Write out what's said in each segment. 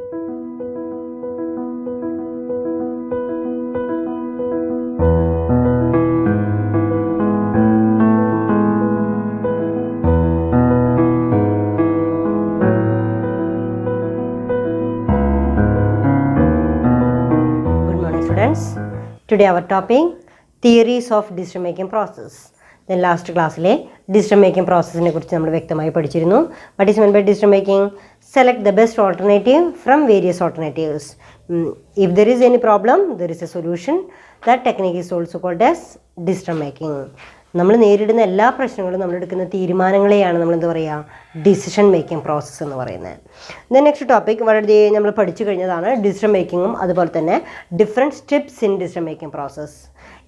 Today our topic theories of decision making process. Then last classle decision making process ne kurichu nammal vyakthamayi padichirunnu. What is meant by decision making? Select the best alternative from various alternatives. If there is any problem, there is a solution. That technique is also called as decision making. നമ്മൾ നേരിടുന്ന എല്ലാ പ്രശ്നങ്ങളും നമ്മൾ എടുക്കുന്ന തീരുമാനങ്ങളെയാണ് നമ്മൾ എന്താ പറയുക decision making process എന്ന് പറയുന്നത്. ദെൻ നെക്സ്റ്റ് ടോപ്പിക് വളരെ നമ്മൾ പഠിച്ചു കഴിഞ്ഞതാണ് ഡിസിഷൻ മേക്കിങ്ങും അതുപോലെ തന്നെ different steps in decision making process.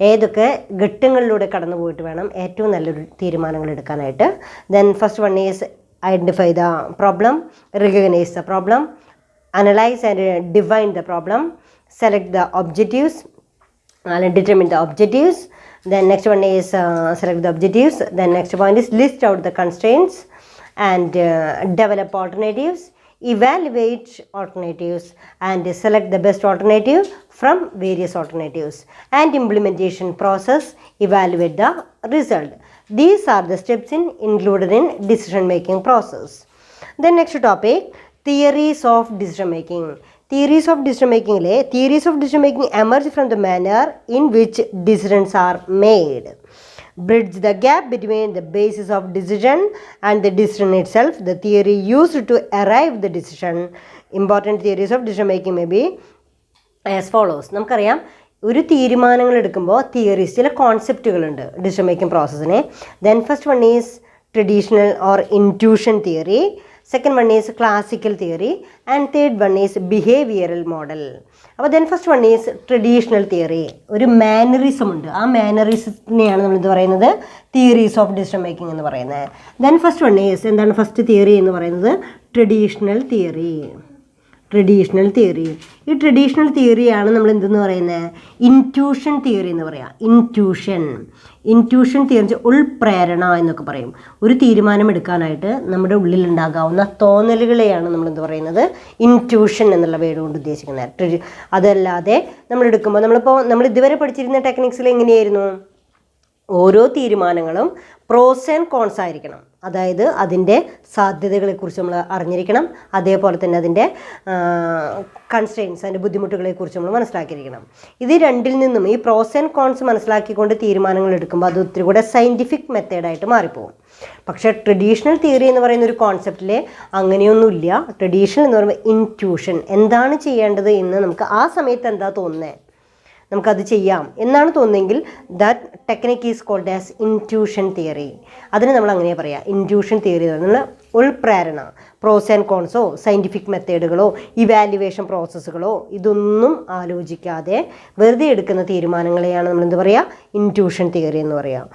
ഏതൊക്കെ ഘട്ടങ്ങളിലൂടെ കടന്നു പോയിട്ട് വേണം ഏറ്റവും നല്ലൊരു തീരുമാനങ്ങൾ എടുക്കാനായിട്ട്. Then first one is identify the problem, recognise the problem, analyse and define the problem, select the objectives and determine the objectives. Then next one is select the objectives. Then next point is list out the constraints and develop alternatives, evaluate alternatives and select the best alternative from various alternatives, and implementation process, evaluate the result. These are the steps included in decision making process. Then next topic, theories of decision making. Theories of decision making emerge from the manner in which decisions are made. Bridge the gap between the basis of decision and the decision itself. The theory used to arrive the decision. Important theories of decision making may be as follows. നമുക്കറിയാം ഒരു തീരുമാനങ്ങൾ എടുക്കുമ്പോൾ theories ചില കോൺസെപ്റ്റുകളുണ്ട് decision making പ്രോസസ്സിന്. Then first one is traditional or intuition theory, second one is classical theory, and third one is behavioral model. അപ്പോൾ then first one is traditional theory. ഒരു mannerism ഉണ്ട്, ആ മാനറിസത്തിനെയാണ് നമ്മൾ ഇത് പറയുന്നത് തിയറീസ് ഓഫ് ഡിസിഷൻ മേക്കിംഗ് എന്ന് പറയുന്നത്. ദെൻ ഫസ്റ്റ് വൺ ഈസ് എന്താണ് ഫസ്റ്റ് തിയറി എന്ന് പറയുന്നത് ട്രഡീഷണൽ തിയറി. ഈ ട്രഡീഷണൽ തിയറിയാണ് നമ്മൾ എന്തെന്ന് പറയുന്നത് ഇൻറ്റ്യൂഷൻ തിയറി എന്ന് പറയാം. ഇൻറ്റ്യൂഷൻ തിയറി ഉൾപ്രേരണ എന്നൊക്കെ പറയും. ഒരു തീരുമാനം എടുക്കാനായിട്ട് നമ്മുടെ ഉള്ളിലുണ്ടാകാവുന്ന തോന്നലുകളെയാണ് നമ്മൾ പറയുന്നത് ഇൻറ്റ്യൂഷൻ എന്നുള്ള വേർഡ് കൊണ്ട് ഉദ്ദേശിക്കുന്നത്. അതല്ലാതെ നമ്മളെടുക്കുമ്പോൾ നമ്മൾ ഇതുവരെ പഠിച്ചിരുന്ന ടെക്നിക്സിൽ എങ്ങനെയായിരുന്നു ഓരോ തീരുമാനങ്ങളും പ്രോസ് ആൻഡ് കോൺസ് ആയിരിക്കണം. അതായത് അതിൻ്റെ സാധ്യതകളെക്കുറിച്ച് നമ്മൾ അറിഞ്ഞിരിക്കണം, അതേപോലെ തന്നെ അതിൻ്റെ കൺസ്ട്രെയിൻസ് അതിൻ്റെ ബുദ്ധിമുട്ടുകളെക്കുറിച്ച് നമ്മൾ മനസ്സിലാക്കിയിരിക്കണം. ഇത് രണ്ടിൽ നിന്നും ഈ പ്രോസ് ആൻഡ് കോൺസ് മനസ്സിലാക്കിക്കൊണ്ട് തീരുമാനങ്ങൾ എടുക്കുമ്പോൾ അത് ഒത്തിരി കൂടെ സയൻറ്റിഫിക് മെത്തേഡായിട്ട് മാറിപ്പോകും. പക്ഷേ ട്രഡീഷണൽ തിയറി എന്ന് പറയുന്ന ഒരു കോൺസെപ്റ്റിൽ അങ്ങനെയൊന്നുമില്ല. ട്രഡീഷണൽ എന്ന് പറയുമ്പോൾ ഇൻറ്റ്യൂഷൻ, എന്താണ് ചെയ്യേണ്ടത് എന്ന് നമുക്ക് ആ സമയത്ത് എന്താ തോന്നുന്നത് നമുക്കത് ചെയ്യാം എന്നാണ് തോന്നുന്നതെങ്കിൽ that technique is called as intuition theory. അതിന് നമ്മൾ അങ്ങനെ പറയാം ഇൻറ്റ്യൂഷൻ തിയറി എന്ന് പറഞ്ഞാൽ ഉൾപ്രേരണ. പ്രോസ് ആൻഡ് കോൺസോ സയൻറ്റിഫിക് മെത്തേഡുകളോ ഇവാലുവേഷൻ പ്രോസസ്സുകളോ ഇതൊന്നും ആലോചിക്കാതെ വെറുതെ എടുക്കുന്ന തീരുമാനങ്ങളെയാണ് നമ്മൾ എന്ത് പറയുക ഇൻറ്റ്യൂഷൻ തിയറി എന്ന് പറയാം.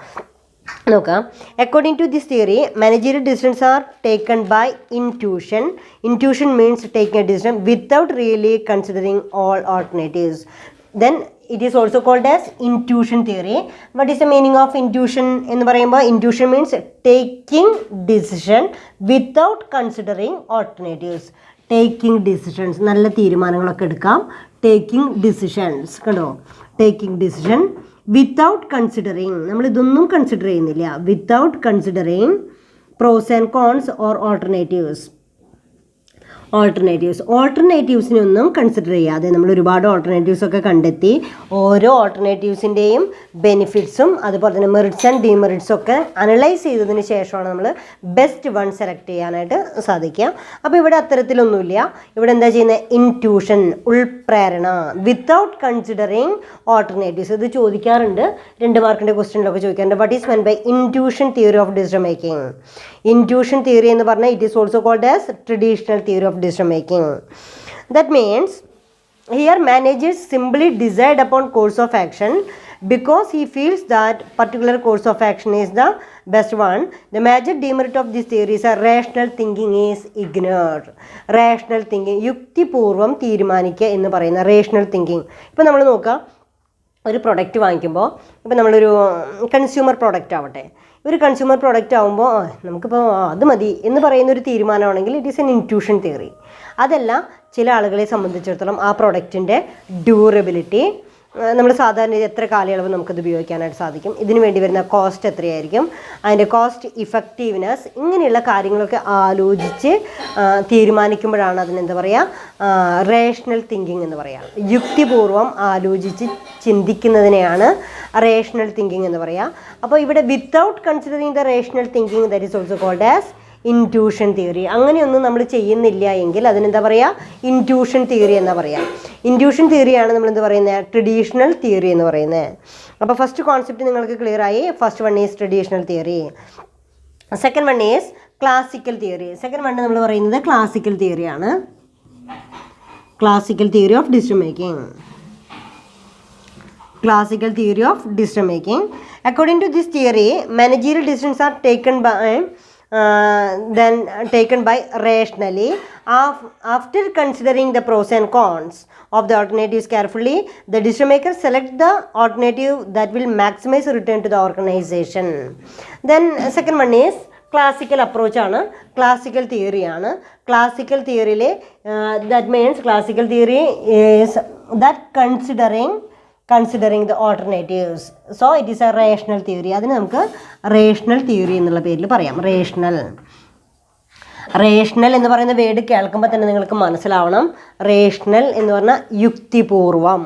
നോക്കാം. According to this theory managerial decisions are taken by intuition. Intuition means taking a decision without really considering all alternatives. Then it is also called as intuition theory. What is the meaning of intuition എന്ന് പറയുമ്പോൾ intuition means taking decision without considering alternatives. Taking decisions, നല്ല തീരുമാനങ്ങളൊക്കെ എടുക്കാം. Taking decisions, കണ്ടോ, taking decision without considering, നമ്മളിതൊന്നും consider ചെയ്യുന്നില്ല, without considering pros and cons or ഓൾട്ടർനേറ്റീവ്സിനൊന്നും consider ചെയ്യാതെ നമ്മൾ ഒരുപാട് ഓൾട്ടർനേറ്റീവ്സ് ഒക്കെ കണ്ടെത്തി ഓരോ ഓൾട്ടർനേറ്റീവ്സിൻ്റെയും ബെനിഫിറ്റ്സും അതുപോലെ തന്നെ മെറിറ്റ്സ് ആൻഡ് ഡിമെറിറ്റ്സും ഒക്കെ അനലൈസ് ചെയ്തതിന് ശേഷമാണ് നമ്മൾ ബെസ്റ്റ് വൺ സെലക്ട് ചെയ്യാനായിട്ട് സാധിക്കുക. അപ്പോൾ ഇവിടെ അത്തരത്തിലൊന്നുമില്ല. ഇവിടെ എന്താ ചെയ്യുന്നത് ഇൻറ്റ്യൂഷൻ ഉൾപ്രേരണ വിത്തൗട്ട് കൺസിഡറിങ് ഓൾട്ടർനേറ്റീവ്സ്. ഇത് ചോദിക്കാറുണ്ട് 2 മാർക്കിൻ്റെ ക്വസ്റ്റ്യനിലൊക്കെ ചോദിക്കാറുണ്ട്. What is meant by intuition theory of decision making. Intuition theory എന്ന് പറഞ്ഞാൽ it is also called as traditional theory of decision making. That means here managers simply decide upon course of action because he feels that particular course of action is the best one. The major demerit of this theory is rational thinking is ignored. Rational thinking, യുക്തിപൂർവം തീരുമാനിക്കുക എന്ന് പറയുന്ന rational thinking. ഇപ്പോൾ നമ്മൾ നോക്കുക, ഒരു product വാങ്ങിക്കുമ്പോൾ ഇപ്പോൾ നമ്മളൊരു കൺസ്യൂമർ പ്രൊഡക്റ്റ് ആവട്ടെ, ഒരു കൺസ്യൂമർ പ്രോഡക്റ്റ് ആകുമ്പോൾ നമുക്കിപ്പോൾ അത് മതി എന്ന് പറയുന്നൊരു തീരുമാനമാണെങ്കിൽ it is an intuition theory. അതല്ല, ചില ആളുകളെ സംബന്ധിച്ചിടത്തോളം ആ പ്രൊഡക്റ്റിൻ്റെ ഡ്യൂറബിലിറ്റി, നമ്മൾ സാധാരണ എത്ര കാലയളവ് നമുക്കത് ഉപയോഗിക്കാനായിട്ട് സാധിക്കും, ഇതിന് വേണ്ടി വരുന്ന കോസ്റ്റ് എത്രയായിരിക്കും, അതിൻ്റെ കോസ്റ്റ് ഇഫക്റ്റീവ്നെസ്, ഇങ്ങനെയുള്ള കാര്യങ്ങളൊക്കെ ആലോചിച്ച് തീരുമാനിക്കുമ്പോഴാണ് അതിനെന്താ പറയുക, റേഷണൽ തിങ്കിങ് എന്ന് പറയുക. യുക്തിപൂർവം ആലോചിച്ച് ചിന്തിക്കുന്നതിനെയാണ് റേഷണൽ തിങ്കിങ് എന്ന് പറയുക. അപ്പോൾ ഇവിടെ without considering the rational thinking that is also called as intuition theory. അങ്ങനെയൊന്നും നമ്മൾ ചെയ്യുന്നില്ല എങ്കിൽ അതിനെന്താ പറയുക, ഇൻറ്റ്യൂഷൻ തിയറി എന്നാ പറയുക. ഇൻറ്റ്യൂഷൻ തിയറിയാണ് നമ്മളെന്ത് പറയുന്നത്, ട്രഡീഷണൽ തിയറി എന്ന് പറയുന്നത്. അപ്പോൾ ഫസ്റ്റ് കോൺസെപ്റ്റ് നിങ്ങൾക്ക് ക്ലിയർ ആയി. First one is traditional theory. Second one is classical theory. Second one നമ്മൾ പറയുന്നത് ക്ലാസിക്കൽ തിയറിയാണ്. Classical theory of decision making. Classical theory of decision making. According to this theory, managerial decisions are taken by rationally after considering the pros and cons of the alternatives carefully. The decision maker select the alternative that will maximize return to the organization. Then second one is classical അപ്രോച്ചാണ്, classical തിയറിയാണ്. Classical തിയറിയിൽ that means classical theory is that considering the alternatives. So it is a rational theory. അതിന് നമുക്ക് rational theory എന്നുള്ള പേരിൽ പറയാം. Rational എന്ന് പറയുന്ന വേർഡ് കേൾക്കുമ്പോൾ തന്നെ നിങ്ങൾക്ക് മനസ്സിലാവണം, റേഷണൽ എന്ന് പറഞ്ഞാൽ യുക്തിപൂർവം.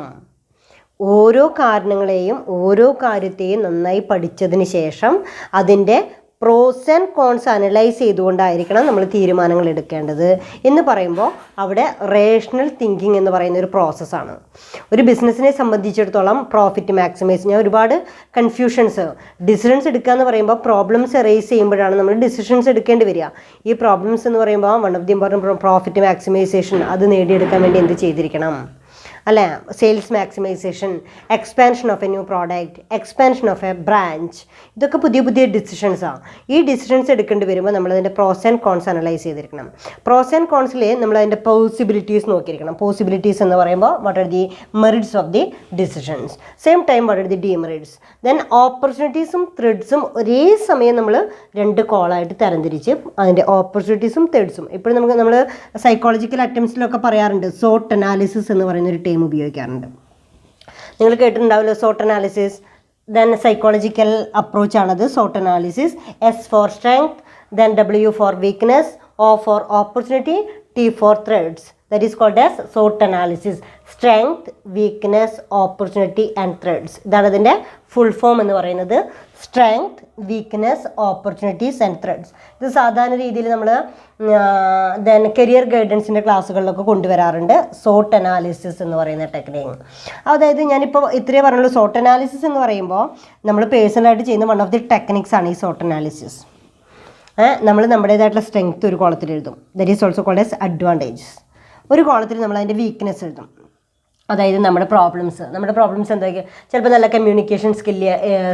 ഓരോ കാരണങ്ങളെയും ഓരോ കാര്യത്തെയും നന്നായി പഠിച്ചതിന് ശേഷം അതിൻ്റെ പ്രോസ് ആൻഡ് കോൺസ് അനലൈസ് ചെയ്തുകൊണ്ടായിരിക്കണം നമ്മൾ തീരുമാനങ്ങൾ എടുക്കേണ്ടത് എന്ന് പറയുമ്പോൾ അവിടെ റേഷണൽ തിങ്കിങ് എന്ന് പറയുന്ന ഒരു പ്രോസസ്സാണ്. ഒരു ബിസിനസ്സിനെ സംബന്ധിച്ചിടത്തോളം പ്രോഫിറ്റ് മാക്സിമൈസ്, ഞാൻ ഒരുപാട് ഡിസിഷൻസ് എടുക്കുക എന്ന് പറയുമ്പോൾ പ്രോബ്ലംസ് എറേസ് ചെയ്യുമ്പോഴാണ് നമ്മൾ ഡിസിഷൻസ് എടുക്കേണ്ടി വരിക. ഈ പ്രോബ്ലംസ് എന്ന് പറയുമ്പോൾ one of the important profit maximisation, അത് നേടിയെടുക്കാൻ വേണ്ടി എന്ത് ചെയ്തിരിക്കണം അല്ലേ, sales maximisation, expansion of A new product, expansion of A branch, ഇതൊക്കെ പുതിയ പുതിയ ഡിസിഷൻസാണ്. ഈ ഡിസിഷൻസ് എടുക്കേണ്ടി വരുമ്പോൾ നമ്മളതിൻ്റെ പ്രോസ് ആൻഡ് കോൺസ് അനലൈസ് ചെയ്തിരിക്കണം. പ്രോസ് ആൻഡ് കോൺസിൽ നമ്മളതിൻ്റെ പോസിബിലിറ്റീസ് നോക്കിയിരിക്കണം. പോസിബിലിറ്റീസ് എന്ന് പറയുമ്പോൾ what are the merits of the decisions, same time what are the demerits. Then ഓപ്പർച്യൂണിറ്റീസും ത്രെഡ്സും ഒരേ സമയം നമ്മൾ രണ്ട് കോളായിട്ട് തരംതിരിച്ച് അതിൻ്റെ ഓപ്പർച്യൂണിറ്റീസും ത്രെഡ്സും, ഇപ്പോഴും നമ്മൾ സൈക്കോളജിക്കൽ അറ്റംപ്റ്റ്സിലൊക്കെ പറയാറുണ്ട്, സോട്ട് അനാലിസിസ് എന്ന് പറയുന്നൊരു ടേം ഉപയോഗിക്കാറുണ്ട്. നിങ്ങൾ കേട്ടിട്ടുണ്ടാവില്ല saute analysis. Then psychological അപ്രോച്ചാണത് saute analysis. S four strength, then W four weakness, O four opportunity, T four threads. That is called as saute analysis. Strength, weakness, opportunity and threads, ഇതാണ് ഇതിൻ്റെ full form എന്ന് പറയുന്നത്. Strength, weakness, opportunities and threads. ഇത് സാധാരണ രീതിയിൽ നമ്മൾ then career ഗൈഡൻസിൻ്റെ ക്ലാസ്സുകളിലൊക്കെ കൊണ്ടുവരാറുണ്ട് saute analysis എന്ന് പറയുന്ന ടെക്നിക്ക്. അതായത് ഞാനിപ്പോൾ ഇത്രയേ പറഞ്ഞുള്ളൂ. സോട്ട് അനാലിസിസ് എന്ന് പറയുമ്പോൾ നമ്മൾ പേഴ്സണലായിട്ട് ചെയ്യുന്ന വൺ ഓഫ് ദി ടെക്നിക്സ് ആണ് ഈ സോട്ട് അനാലിസിസ്. നമ്മൾ നമ്മുടേതായിട്ടുള്ള സ്ട്രെങ്ത് ഒരു കോളത്തിൽ എഴുതും. That is also called as advantages. ഒരു കോളത്തിൽ നമ്മൾ അതിൻ്റെ വീക്ക്നെസ് എഴുതും. അതായത് നമ്മുടെ പ്രോബ്ലംസ് എന്തൊക്കെയാണ്, ചിലപ്പോൾ നല്ല കമ്മ്യൂണിക്കേഷൻ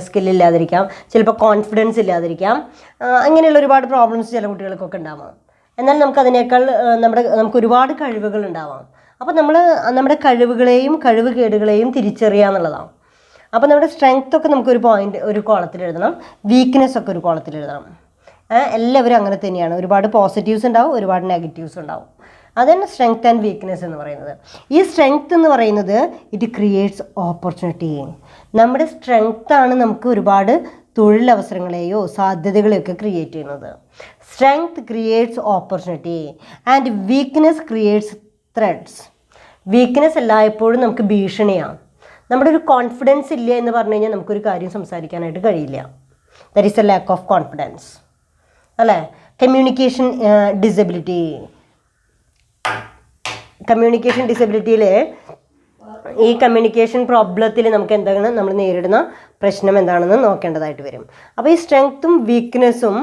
സ്കില്ലില്ലാതിരിക്കാം, ചിലപ്പോൾ കോൺഫിഡൻസ് ഇല്ലാതിരിക്കാം, അങ്ങനെയുള്ള ഒരുപാട് പ്രോബ്ലംസ് ചില കുട്ടികൾക്കൊക്കെ ഉണ്ടാവാം. എന്നാൽ നമുക്കതിനേക്കാൾ നമുക്ക് ഒരുപാട് കഴിവുകൾ ഉണ്ടാവാം. അപ്പോൾ നമ്മൾ നമ്മുടെ കഴിവുകളെയും കഴിവുകേടുകളെയും തിരിച്ചറിയുക എന്നുള്ളതാണ്. അപ്പോൾ നമ്മുടെ സ്ട്രെങ്ത് ഒക്കെ നമുക്കൊരു പോയിന്റ് ഒരു കോളത്തിൽ എഴുതണം, വീക്ക്നെസ് ഒക്കെ ഒരു കോളത്തിൽ എഴുതണം. എല്ലാവരും അങ്ങനെ തന്നെയാണ്. ഒരുപാട് പോസിറ്റീവ്സ് ഉണ്ടാവും, ഒരുപാട് നെഗറ്റീവ്സ് ഉണ്ടാവും. അതാണ് സ്ട്രെങ്ത് ആൻഡ് വീക്ക്നെസ് എന്ന് പറയുന്നത്. ഈ സ്ട്രെങ്ത് എന്ന് പറയുന്നത് ഇറ്റ് ക്രിയേറ്റ്സ് ഓപ്പർച്യൂണിറ്റി. നമ്മുടെ സ്ട്രെങ്ത്താണ് നമുക്ക് ഒരുപാട് തൊഴിലവസരങ്ങളെയോ സാധ്യതകളെയോ ഒക്കെ ക്രിയേറ്റ് ചെയ്യുന്നത്. Strength creates opportunity and weakness creates threats. Weakness എല്ലായ്പ്പോഴും നമുക്ക് ഭീഷണിയാണ്. നമ്മുടെ ഒരു കോൺഫിഡൻസ് ഇല്ല എന്ന് പറഞ്ഞു കഴിഞ്ഞാൽ നമുക്കൊരു കാര്യം സംസാരിക്കാനായിട്ട് കഴിയില്ല. That is A lack of confidence അല്ലേ. കമ്മ്യൂണിക്കേഷൻ ഡിസബിലിറ്റിയിൽ ഈ കമ്മ്യൂണിക്കേഷൻ പ്രോബ്ലത്തിൽ നമുക്ക് എന്താണ് നമ്മൾ നേരിടുന്ന പ്രശ്നം എന്താണെന്ന് നോക്കേണ്ടതായിട്ട് വരും. അപ്പോൾ ഈ സ്ട്രെങ്ത്തും വീക്ക്നെസ്സും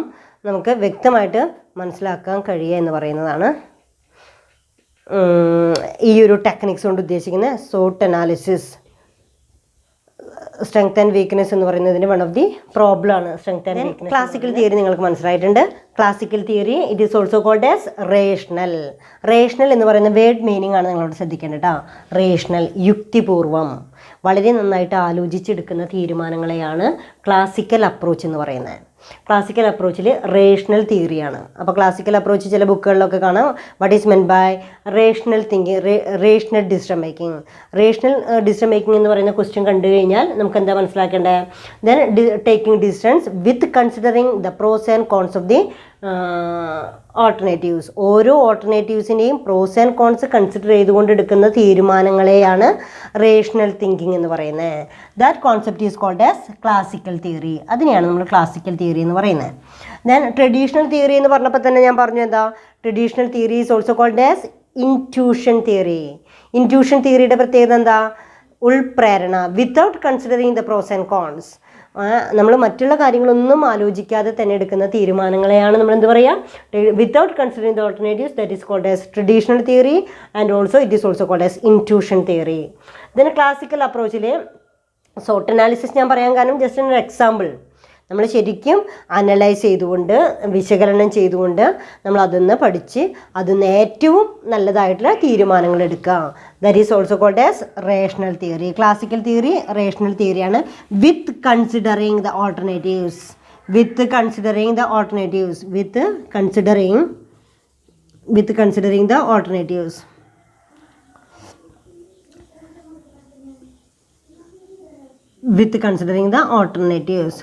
നമുക്ക് വ്യക്തമായിട്ട് മനസ്സിലാക്കാൻ കഴിയുക എന്ന് പറയുന്നതാണ് ഈ ഒരു ടെക്നിക്സ് കൊണ്ട് ഉദ്ദേശിക്കുന്ന സോട്ട് അനാലിസിസ്. സ്ട്രെങ്ത് ആൻഡ് വീക്ക്നെസ് എന്ന് പറയുന്നതിന് വൺ ഓഫ് ദി പ്രോബ്ലം ആണ് strength and weakness. Classical theory നിങ്ങൾക്ക് മനസ്സിലായിട്ടുണ്ട്. Classical theory it is also called as rational. Rational എന്ന് പറയുന്ന വേർഡ് മീനിങ് ആണ് നിങ്ങളോട് ശ്രദ്ധിക്കേണ്ടത് കേട്ടോ. റേഷണൽ, യുക്തിപൂർവം, വളരെ നന്നായിട്ട് ആലോചിച്ചെടുക്കുന്ന തീരുമാനങ്ങളെയാണ് ക്ലാസിക്കൽ അപ്രോച്ച് എന്ന് പറയുന്നത്. ക്ലാസിക്കൽ അപ്രോച്ചിൽ റേഷണൽ തിയറിയാണ്. അപ്പോൾ ക്ലാസിക്കൽ അപ്രോച്ച് ചില ബുക്കുകളിലൊക്കെ കാണാം what is meant by rational thinking, rational decision making. Rational decision making എന്ന് പറയുന്ന ക്വസ്റ്റ്യൻ കണ്ടു കഴിഞ്ഞാൽ നമുക്ക് എന്താ മനസ്സിലാക്കേണ്ടത്? Then taking decisions with considering the pros and cons of the alternatives. ഓരോ ഓൾട്ടർനേറ്റീവ്സിൻ്റെയും പ്രോസ് ആൻഡ് കോൺസ് കൺസിഡർ ചെയ്തുകൊണ്ട് എടുക്കുന്ന തീരുമാനങ്ങളെയാണ് റേഷണൽ തിങ്കിങ് എന്ന് പറയുന്നത്. That concept is called as classical theory. അതിനെയാണ് നമ്മൾ ക്ലാസിക്കൽ തിയറി എന്ന് പറയുന്നത്. ദെൻ ട്രഡീഷണൽ തിയറി എന്ന് പറഞ്ഞപ്പോൾ തന്നെ ഞാൻ പറഞ്ഞു എന്താ, traditional theory is also called as intuition theory. Intuition തിയറിയുടെ പ്രത്യേകത എന്താ? ഉൾപ്രേരണ, without considering the pros and cons. നമ്മൾ മറ്റുള്ള കാര്യങ്ങളൊന്നും ആലോചിക്കാതെ തന്നെ എടുക്കുന്ന തീരുമാനങ്ങളെയാണ് നമ്മൾ എന്ത് പറയുക? Without considering the alternatives, that is called as traditional theory and also it is also called as intuition theory. Then classical അപ്രോച്ചിൽ സോട്ട് അനാലിസിസ് ഞാൻ പറയാൻ കാരണം ജസ്റ്റ് ഒരു എക്സാമ്പിൾ, നമ്മൾ ശരിക്കും അനലൈസ് ചെയ്തുകൊണ്ട് വിശകലനം ചെയ്തുകൊണ്ട് നമ്മൾ അതൊന്ന് പഠിച്ച് അതിന്ന് ഏറ്റവും നല്ലതായിട്ടുള്ള തീരുമാനങ്ങൾ എടുക്കുക. That is also called as rational theory. Classical theory rational തിയറിയാണ്. With considering the alternatives, with considering the alternatives, with considering the alternatives. With considering the alternatives.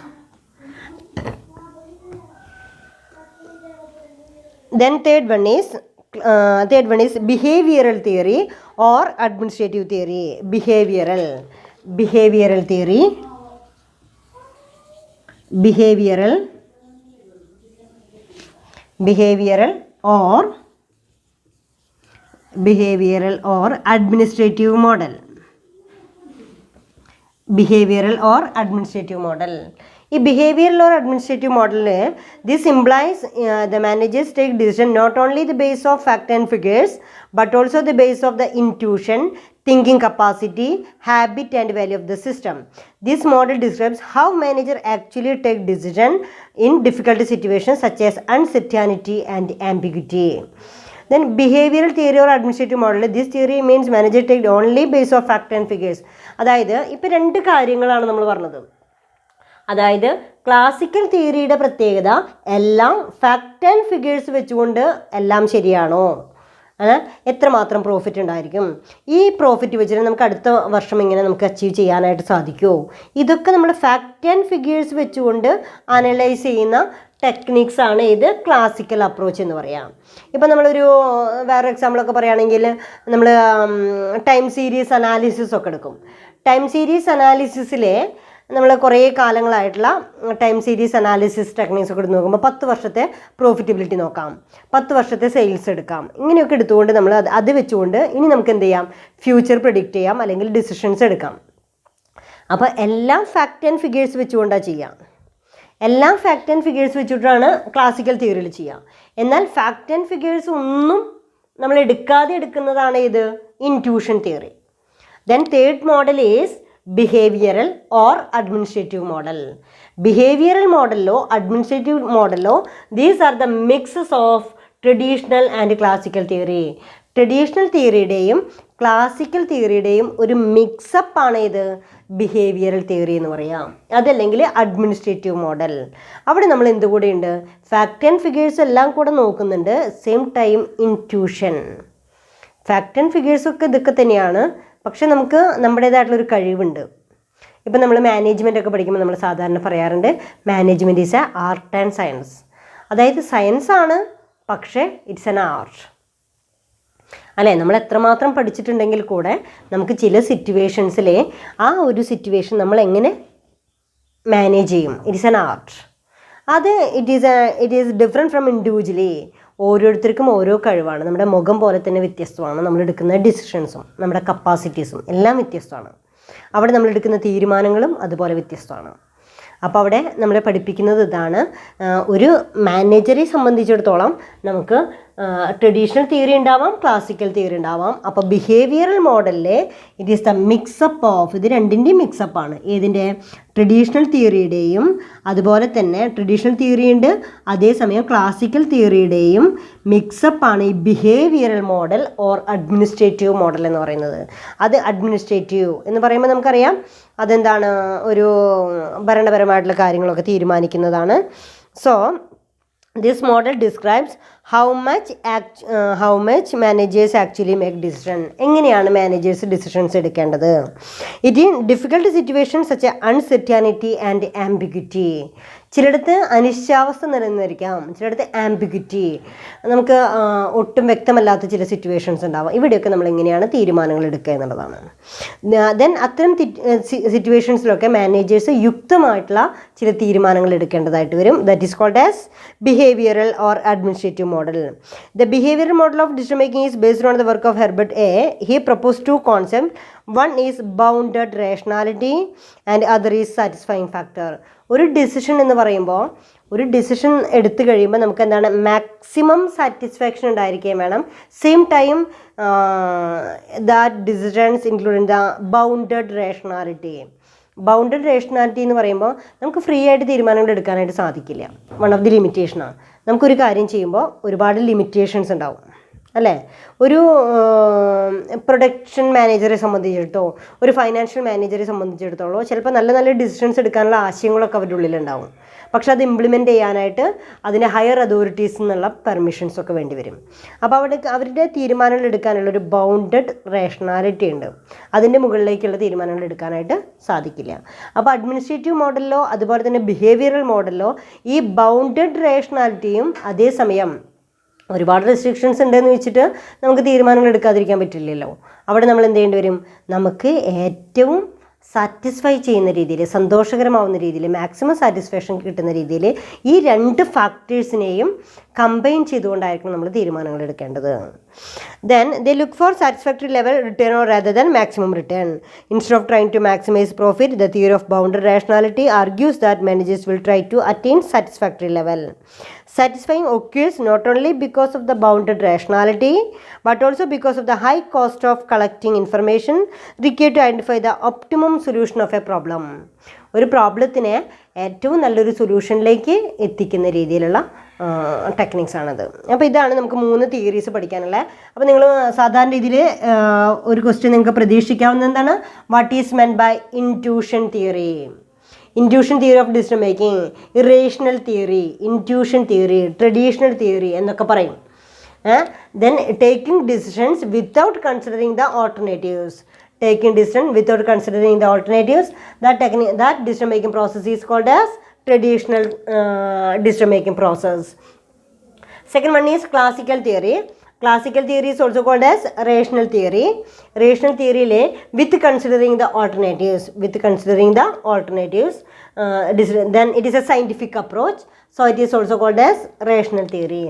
Then third one is behavioral theory or administrative theory. Behavioral theory, behavioral or administrative model. Behavioral or administrative model. ഈ behavioral or administrative model, this implies the managers take decision not only the base of fact and figures but also the base of the intuition, thinking capacity, habit and value of the system. This model describes how manager actually take decision in difficult situations such as uncertainty and ambiguity. Then behavioral theory or administrative model, this theory means manager take only base of fact and figures. അതായത് ഇപ്പോൾ രണ്ട് കാര്യങ്ങളാണ് നമ്മൾ പറഞ്ഞത്. അതായത് classical തിയറിയുടെ പ്രത്യേകത എല്ലാം fact and figures വെച്ചുകൊണ്ട് എല്ലാം ശരിയാണോ, എത്രമാത്രം പ്രോഫിറ്റ് ഉണ്ടായിരിക്കും, ഈ പ്രോഫിറ്റ് വെച്ചിട്ട് നമുക്ക് അടുത്ത വർഷം ഇങ്ങനെ നമുക്ക് അച്ചീവ് ചെയ്യാനായിട്ട് സാധിക്കുമോ, ഇതൊക്കെ നമ്മൾ ഫാക്റ്റ് ആൻഡ് ഫിഗേഴ്സ് വെച്ചുകൊണ്ട് അനലൈസ് ചെയ്യുന്ന ടെക്നിക്സ് ആണ് ഇത് ക്ലാസിക്കൽ അപ്രോച്ച് എന്ന് പറയാം. ഇപ്പം നമ്മളൊരു വേറെ എക്സാമ്പിളൊക്കെ പറയുകയാണെങ്കിൽ നമ്മൾ ടൈം സീരീസ് അനാലിസിസ് ഒക്കെ എടുക്കും. ടൈം സീരീസ് അനാലിസിസിൽ നമ്മൾ കുറേ കാലങ്ങളായിട്ടുള്ള ടൈം സീരീസ് അനാലിസിസ് ടെക്നിക്സ് ഒക്കെ എടുത്ത് നോക്കുമ്പോൾ 10 വർഷത്തെ പ്രോഫിറ്റബിലിറ്റി നോക്കാം, 10 വർഷത്തെ സെയിൽസ് എടുക്കാം, ഇങ്ങനെയൊക്കെ എടുത്തുകൊണ്ട് നമ്മൾ അത് വെച്ചുകൊണ്ട് ഇനി നമുക്ക് എന്ത് ചെയ്യാം, ഫ്യൂച്ചർ പ്രെഡിക്റ്റ് ചെയ്യാം അല്ലെങ്കിൽ ഡിസിഷൻസ് എടുക്കാം. അപ്പോൾ എല്ലാം ഫാക്റ്റ് ആൻഡ് ഫിഗേഴ്സ് വെച്ചുകൊണ്ടാണ് ചെയ്യാം. എല്ലാം ഫാക്റ്റ് ആൻഡ് ഫിഗേഴ്സ് വെച്ചിട്ടാണ് ക്ലാസിക്കൽ തിയറിയിൽ ചെയ്യുക. എന്നാൽ ഫാക്റ്റ് ആൻഡ് ഫിഗേഴ്സ് ഒന്നും നമ്മൾ എടുക്കുന്നതാണ് ഇത് intuition theory. Then third model is behavioural or administrative model. Behavioural മോഡലിലോ അഡ്മിനിസ്ട്രേറ്റീവ് മോഡലിലോ these are the mixes of traditional and classical theory. Traditional തിയറിയുടെയും ക്ലാസിക്കൽ തിയറിയുടെയും ഒരു മിക്സപ്പാണ് ഇത് ബിഹേവിയറൽ തിയറി എന്ന് പറയാം, അതല്ലെങ്കിൽ അഡ്മിനിസ്ട്രേറ്റീവ് മോഡൽ. അവിടെ നമ്മൾ എന്തുകൂടെയുണ്ട്, ഫാക്റ്റ് ആൻഡ് ഫിഗേഴ്സ് എല്ലാം കൂടെ നോക്കുന്നുണ്ട്, same time intuition. Fact and ഫിഗേഴ്സൊക്കെ ഇതൊക്കെ തന്നെയാണ്, പക്ഷെ നമുക്ക് നമ്മുടേതായിട്ടുള്ളൊരു കഴിവുണ്ട്. ഇപ്പം നമ്മൾ മാനേജ്മെൻ്റ് ഒക്കെ പഠിക്കുമ്പോൾ നമ്മൾ സാധാരണ പറയാറുണ്ട് management is A art and science. അതായത് സയൻസാണ്, പക്ഷേ ഇറ്റ്സ് എൻ ആർട്ട് അല്ലേ. നമ്മൾ എത്രമാത്രം പഠിച്ചിട്ടുണ്ടെങ്കിൽ കൂടെ നമുക്ക് ചില സിറ്റുവേഷൻസിലെ ആ ഒരു സിറ്റുവേഷൻ നമ്മൾ എങ്ങനെ മാനേജ് ചെയ്യും, ഇറ്റ്സ് എൻ ആർട്ട്. അത് it is different from individually. ഓരോരുത്തർക്കും ഓരോ കഴിവാണ്. നമ്മുടെ മുഖം പോലെ തന്നെ വ്യത്യസ്തമാണ്. നമ്മളെടുക്കുന്ന ഡിസിഷൻസും നമ്മുടെ കപ്പാസിറ്റീസും എല്ലാം വ്യത്യസ്തമാണ്. അവിടെ നമ്മളെടുക്കുന്ന തീരുമാനങ്ങളും അതുപോലെ വ്യത്യസ്തമാണ്. അപ്പോൾ അവിടെ നമ്മളെ പഠിപ്പിക്കുന്നത് ഇതാണ്, ഒരു മാനേജറെ സംബന്ധിച്ചിടത്തോളം നമുക്ക് ട്രഡീഷണൽ തിയറി ഉണ്ടാവാം, ക്ലാസിക്കൽ തിയറി ഉണ്ടാവാം. അപ്പോൾ ബിഹേവിയറൽ മോഡലിൽ it is the mix-up of, ഇത് രണ്ടിൻ്റെയും മിക്സപ്പാണ്. ഏതിൻ്റെ? ട്രഡീഷണൽ തിയറിയുടെയും അതുപോലെ തന്നെ ട്രഡീഷണൽ തിയറി ഉണ്ട്, അതേസമയം ക്ലാസിക്കൽ തിയറിയുടെയും മിക്സപ്പാണ് ഈ behavioural model or administrative model എന്ന് പറയുന്നത്. അത് അഡ്മിനിസ്ട്രേറ്റീവ് എന്ന് പറയുമ്പോൾ നമുക്കറിയാം അതെന്താണ്, ഒരു ഭരണപരമായിട്ടുള്ള കാര്യങ്ങളൊക്കെ തീരുമാനിക്കുന്നതാണ്. So this model describes how much managers actually make decision. എങ്ങനെയാണ് മാനേജേഴ്സ് ഡിസിഷൻസ് എടുക്കേണ്ടത്? It in difficult situations such uncertainty and ambiguity. ചിലയിടത്ത് അനിശ്ചയാവസ്ഥ നിലനിന്നിരിക്കാം, ചിലയിടത്ത് ആംബിഗ്വിറ്റി, നമുക്ക് ഒട്ടും വ്യക്തമല്ലാത്ത ചില സിറ്റുവേഷൻസ് ഉണ്ടാവാം. ഇവിടെയൊക്കെ നമ്മൾ എങ്ങനെയാണ് തീരുമാനങ്ങൾ എടുക്കുക എന്നുള്ളതാണ്. ദെൻ അത്തരം സിറ്റുവേഷൻസിലൊക്കെ മാനേജേഴ്സ് യുക്തമായിട്ടുള്ള ചില തീരുമാനങ്ങൾ എടുക്കേണ്ടതായിട്ട് വരും. That is called as behavioural or administrative model. The behavioural model of decision making is based on the work of Herbert A. He propose two concept. One is bounded rationality and other is satisfying factor. ഒരു decision എന്ന് പറയുമ്പോൾ, ഒരു decision എടുത്തു കഴിയുമ്പോൾ നമുക്ക് എന്താണ്, maximum satisfaction ഉണ്ടായിരിക്കുകയും വേണം. Same time that decisions including the bounded rationality. Bounded rationality എന്ന് പറയുമ്പോൾ നമുക്ക് ഫ്രീ ആയിട്ട് തീരുമാനങ്ങൾ എടുക്കാനായിട്ട് സാധിക്കില്ല. വൺ ഓഫ് ദി ലിമിറ്റേഷനാണ്. നമുക്കൊരു കാര്യം ചെയ്യുമ്പോൾ ഒരുപാട് ലിമിറ്റേഷൻസ് ഉണ്ടാവും, അല്ലേ? ഒരു പ്രൊഡക്ഷൻ മാനേജറെ സംബന്ധിച്ചിടത്തോളം, ഒരു ഫൈനാൻഷ്യൽ മാനേജറെ സംബന്ധിച്ചിടത്തോളം ചിലപ്പോൾ നല്ല നല്ല ഡിസിഷൻസ് എടുക്കാനുള്ള ആശയങ്ങളൊക്കെ അവരുടെ ഉള്ളിലുണ്ടാവും. പക്ഷെ അത് ഇംപ്ലിമെൻറ്റ് ചെയ്യാനായിട്ട് അതിന് ഹയർ അതോറിറ്റീസിൽ നിന്നുള്ള പെർമിഷൻസൊക്കെ വേണ്ടി വരും. അപ്പോൾ അവരുടെ തീരുമാനങ്ങൾ എടുക്കാനുള്ള ഒരു ബൗണ്ടഡ് റേഷണാലിറ്റി ഉണ്ട്. അതിൻ്റെ മുകളിലേക്കുള്ള തീരുമാനങ്ങൾ എടുക്കാനായിട്ട് സാധിക്കില്ല. അപ്പോൾ അഡ്മിനിസ്ട്രേറ്റീവ് മോഡലിലോ അതുപോലെ തന്നെ ബിഹേവിയറൽ മോഡലിലോ ഈ ബൗണ്ടഡ് റേഷണാലിറ്റിയും അതേസമയം ഒരുപാട് റെസ്ട്രിക്ഷൻസ് ഉണ്ടെന്ന് വെച്ചിട്ട് നമുക്ക് തീരുമാനങ്ങൾ എടുക്കാതിരിക്കാൻ പറ്റില്ലല്ലോ. അവിടെ നമ്മൾ എന്ത് ചെയ്യേണ്ടി വരും? നമുക്ക് ഏറ്റവും സാറ്റിസ്ഫൈ ചെയ്യുന്ന രീതിയിൽ, സന്തോഷകരമാവുന്ന രീതിയിൽ, മാക്സിമം സാറ്റിസ്ഫാക്ഷൻ കിട്ടുന്ന രീതിയിൽ ഈ രണ്ട് ഫാക്ടേഴ്സിനെയും കമ്പൈൻ ചെയ്തുകൊണ്ടായിരിക്കണം നമ്മൾ തീരുമാനങ്ങൾ എടുക്കേണ്ടത്. Then they look for satisfactory level written or rather than maximum return. Instead of trying to maximize profit, the theory of bounded rationality argues that managers will try to attain satisfactory level. Satisfying occurs not only because of the bounded rationality but also because of the high cost of collecting information required to identify the optimum solution of a problem. ഒരു പ്രോബ്ലത്തിനെ ഏറ്റവും നല്ലൊരു സൊല്യൂഷനിലേക്ക് എത്തിക്കുന്ന രീതിയിലുള്ള techniques ആണത്. അപ്പോൾ ഇതാണ് നമുക്ക് 3 theories പഠിക്കാനുള്ളത്. അപ്പോൾ നിങ്ങൾ സാധാരണ രീതിയിൽ ഒരു ക്വസ്റ്റ്യൻ നിങ്ങൾക്ക് പ്രതീക്ഷിക്കാവുന്ന എന്താണ്? What is meant by intuition theory? Intuition theory of decision making, irrational theory, intuition theory, traditional theory എന്നൊക്കെ പറയും. Then taking decisions without considering the alternatives. Taking decision without considering the alternatives, that decision making process is called as traditional decision making process. Second one is classical theory. Classical theory is also called as rational theory. Rational theory with considering the alternatives, then it is a scientific approach. So it is also called as rational theory.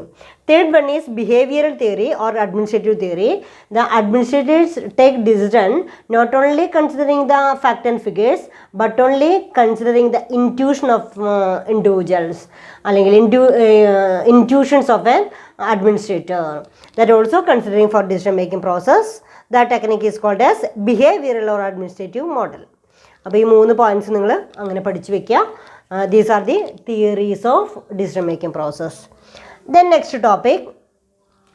Third one is behavioral theory or administrative theory. The administrators take decision not only considering the fact and figures but only considering the intuition of individuals, intuitions of an administrator. That also considering for decision making process. That technique is called as behavioral or administrative model. അപ്പോൾ ഈ 3 points നിങ്ങൾ അങ്ങനെ പഠിച്ചു വെക്കുക. These are the theories of decision making process. Then next topic,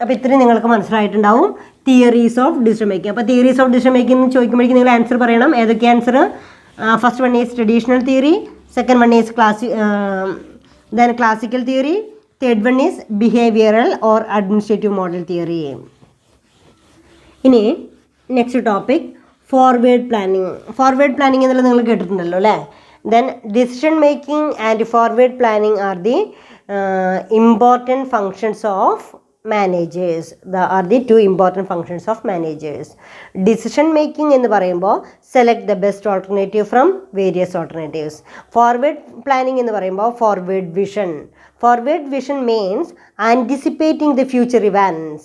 അപ്പോൾ ഇത്രയും നിങ്ങൾക്ക് മനസ്സിലായിട്ടുണ്ടാവും തിയറീസ് ഓഫ് ഡിസിഷൻ മേക്കിംഗ്. അപ്പോൾ തിയറീസ് ഓഫ് ഡിസിഷൻ മേക്കിംഗ് എന്ന് ചോദിക്കുമ്പോഴേക്കും നിങ്ങൾ ആൻസർ പറയണം. ഏതൊക്കെ answer? First one is traditional theory, second one is classical theory, third one is behavioural or administrative model theory. ഇനി next topic forward planning. Forward planning എന്നുള്ളത് നിങ്ങൾ കേട്ടിട്ടുണ്ടല്ലോ അല്ലേ? Then decision making and forward planning are the important functions of managers. Are the 2 important functions of managers. Decision making എന്ന് പറയുമ്പോൾ select the best alternative from various alternatives. Forward planning എന്ന് പറയുമ്പോൾ forward vision. Forward vision means anticipating the future events.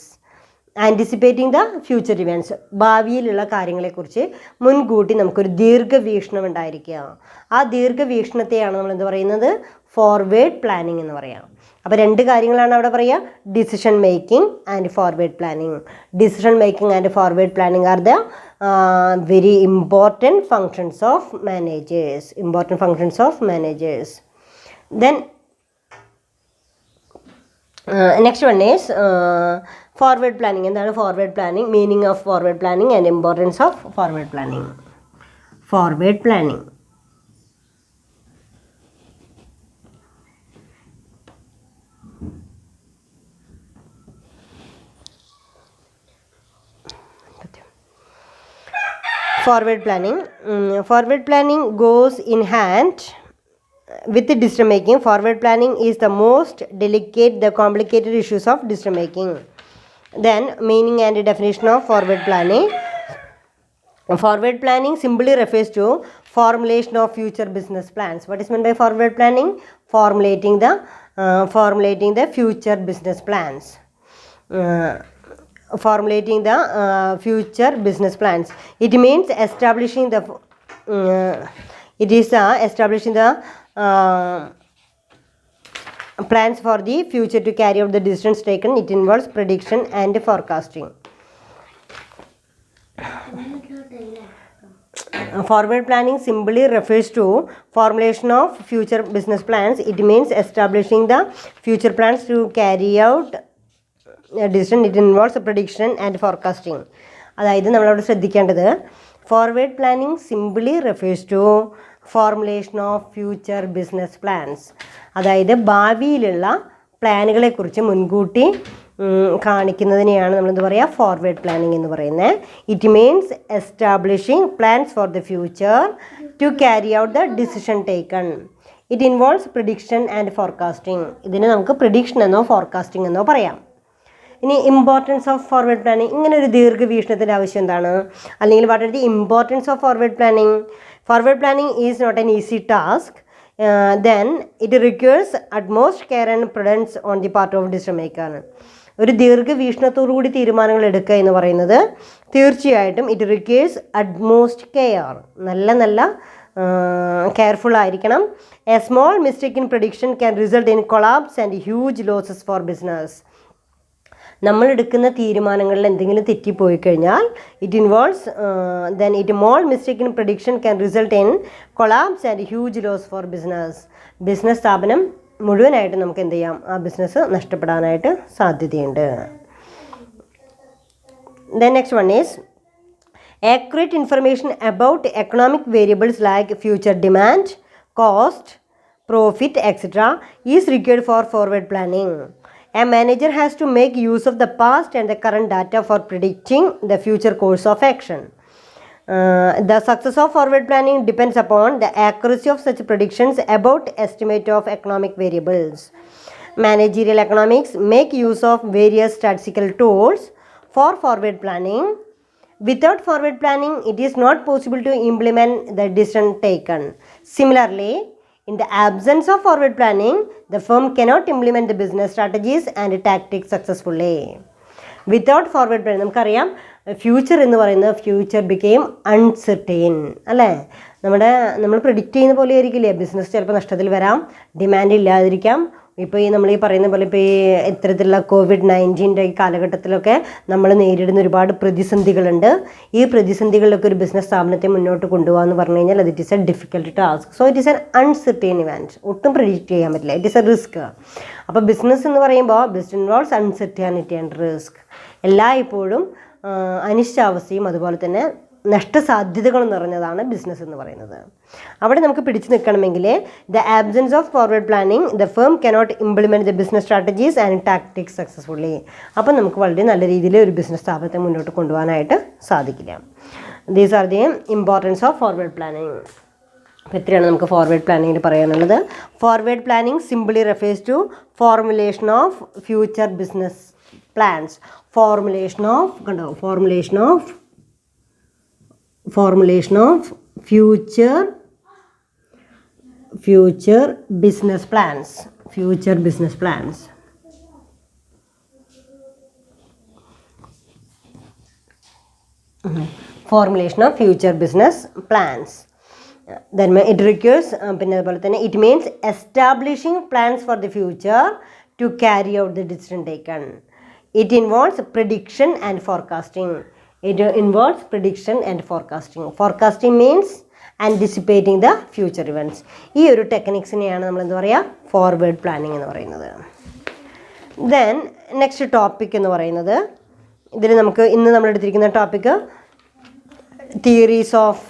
ഭാവിയിലുള്ള കാര്യങ്ങളെക്കുറിച്ച് മുൻകൂട്ടി നമുക്കൊരു ദീർഘവീക്ഷണം ഉണ്ടായിരിക്കുക. ആ ദീർഘവീക്ഷണത്തെയാണ് നമ്മൾ എന്ത് പറയുന്നത്? ഫോർവേഡ് പ്ലാനിങ് എന്ന് പറയാം. അപ്പോൾ രണ്ട് കാര്യങ്ങളാണ് അവിടെ പറയുക, decision making and forward planning. Decision making and forward planning are the very important functions of managers. Then next one is forward planning. എന്താണ് forward planning? Meaning of forward planning and importance of forward planning. Forward planning. Forward planning goes in hand with the decision making. Forward planning is the most delicate, the complicated issues of decision making. Then meaning and definition of forward planning. Forward planning simply refers to formulation of future business plans. What is meant by forward planning? Formulating the future business plans. Formulating the future business plans. It means establishing the plans for the future to carry out the decisions taken. It involves prediction and forecasting. Forward planning simply refers to formulation of future business plans. It means establishing the future plans to carry out decision. It involves prediction and forecasting. അതായത് നമ്മളവിടെ ശ്രദ്ധിക്കേണ്ടത്, forward planning simply refers to formulation of future business plans. അതായത് ഭാവിയിലുള്ള പ്ലാനുകളെക്കുറിച്ച് മുൻകൂട്ടി കാണിക്കുന്നതിനെയാണ് നമ്മളെന്ത് പറയുക, forward planning എന്ന് പറയുന്നത്. It means establishing plans for the future to carry out the decision taken. It involves prediction and forecasting. ഇതിന് നമുക്ക് പ്രിഡിക്ഷൻ എന്നോ ഫോർകാസ്റ്റിംഗ് എന്നോ പറയാം. ഇനി ഇമ്പോർട്ടൻസ് ഓഫ് ഫോർവേഡ് പ്ലാനിങ്, ഇങ്ങനെ ഒരു ദീർഘവീക്ഷണത്തിൻ്റെ ആവശ്യം എന്താണ്, അല്ലെങ്കിൽ what are the importance of forward planning? Forward planning is not an easy task. Then it requires utmost care and prudence on the part of decision maker. ഒരു ദീർഘവീക്ഷണത്തോടു കൂടി തീരുമാനങ്ങൾ എടുക്കുക എന്ന് പറയുന്നത് തീർച്ചയായിട്ടും ഇറ്റ് റിക്വയർസ് അറ്റ്മോസ്റ്റ് കെയർ, നല്ല careful ആയിരിക്കണം. A small mistake in prediction can result in collapse and huge losses for business. നമ്മളെടുക്കുന്ന തീരുമാനങ്ങളിൽ എന്തെങ്കിലും തെറ്റിപ്പോയി കഴിഞ്ഞാൽ small mistake in prediction can result in collapse and huge loss for business. Business സ്ഥാപനം മുഴുവനായിട്ട് നമുക്ക് എന്ത് ചെയ്യാം, ആ ബിസിനസ് നഷ്ടപ്പെടാനായിട്ട് സാധ്യതയുണ്ട്. Then next one is accurate information about economic variables like future demand, cost, profit, etc. is required for forward planning. A manager has to make use of the past and the current data for predicting the future course of action. The success of forward planning depends upon the accuracy of such predictions about estimate of economic variables. Managerial economics make use of various statistical tools for forward planning. Without forward planning, it is not possible to implement the decision taken. Similarly, in the absence of forward planning, the firm cannot implement the business strategies and tactics successfully. Without forward planning, നമുക്കറിയാം future എന്ന് പറയുന്നത് future became uncertain അല്ലേ. നമ്മൾ predict ചെയ്യുന്ന പോലെ ആയിരിക്കില്ലേ, business ചിലപ്പോൾ നഷ്ടത്തിൽ വരാം, ഡിമാൻഡ് ഇല്ലാതിരിക്കാം. ഇപ്പോൾ നമ്മൾ പറയുന്ന പോലെ ഇപ്പോൾ ഇത്തരത്തിലുള്ള COVID-19 ഈ കാലഘട്ടത്തിലൊക്കെ നമ്മൾ നേരിടുന്ന ഒരുപാട് പ്രതിസന്ധികളുണ്ട്. ഈ പ്രതിസന്ധികളിലൊക്കെ ഒരു ബിസിനസ് സ്ഥാപനത്തെ മുന്നോട്ട് കൊണ്ടുപോകുക എന്ന് പറഞ്ഞു കഴിഞ്ഞാൽ അത് it is a difficult task. So it is an uncertain event, ഒട്ടും പ്രിഡിക്റ്റ് ചെയ്യാൻ പറ്റില്ല, ഇറ്റ് ഈസ് എ റിസ്ക്. അപ്പോൾ ബിസിനസ് എന്ന് പറയുമ്പോൾ business involves uncertainty and risk. എല്ലായ്പ്പോഴും അനിശ്ചാവസ്ഥയും അതുപോലെ തന്നെ നഷ്ടസാധ്യതകൾ നിറഞ്ഞതാണ് ബിസിനസ് എന്ന് പറയുന്നത്. അവിടെ നമുക്ക് പിടിച്ചു നിൽക്കണമെങ്കിൽ the absence of forward planning the firm cannot implement the business strategies and tactics successfully. അപ്പം നമുക്ക് വളരെ നല്ല രീതിയിൽ ഒരു ബിസിനസ് സ്ഥാപനത്തെ മുന്നോട്ട് കൊണ്ടുപോകാനായിട്ട് സാധിക്കില്ല. These are the importance of forward planning. അപ്പോൾ ഇത്രയാണ് നമുക്ക് ഫോർവേഡ് പ്ലാനിങ്ങിൽ പറയാനുള്ളത്. Forward planning simply refers to formulation of future business plans. Formulation of future business plans. Formulation of future business plans. Then it requires it means establishing plans for the future to carry out the decision taken. It involves prediction and forecasting. It involves prediction and forecasting. Forecasting means anticipating the future events. ഈ ഒരു ടെക്നിക്സിനെയാണ് നമ്മൾ എന്താ പറയുക, forward planning എന്ന് പറയുന്നത്. Then next topic എന്ന് പറയുന്നത്, ഇതിൽ നമുക്ക് ഇന്ന് നമ്മൾ എടുത്തിരിക്കുന്ന topic theories of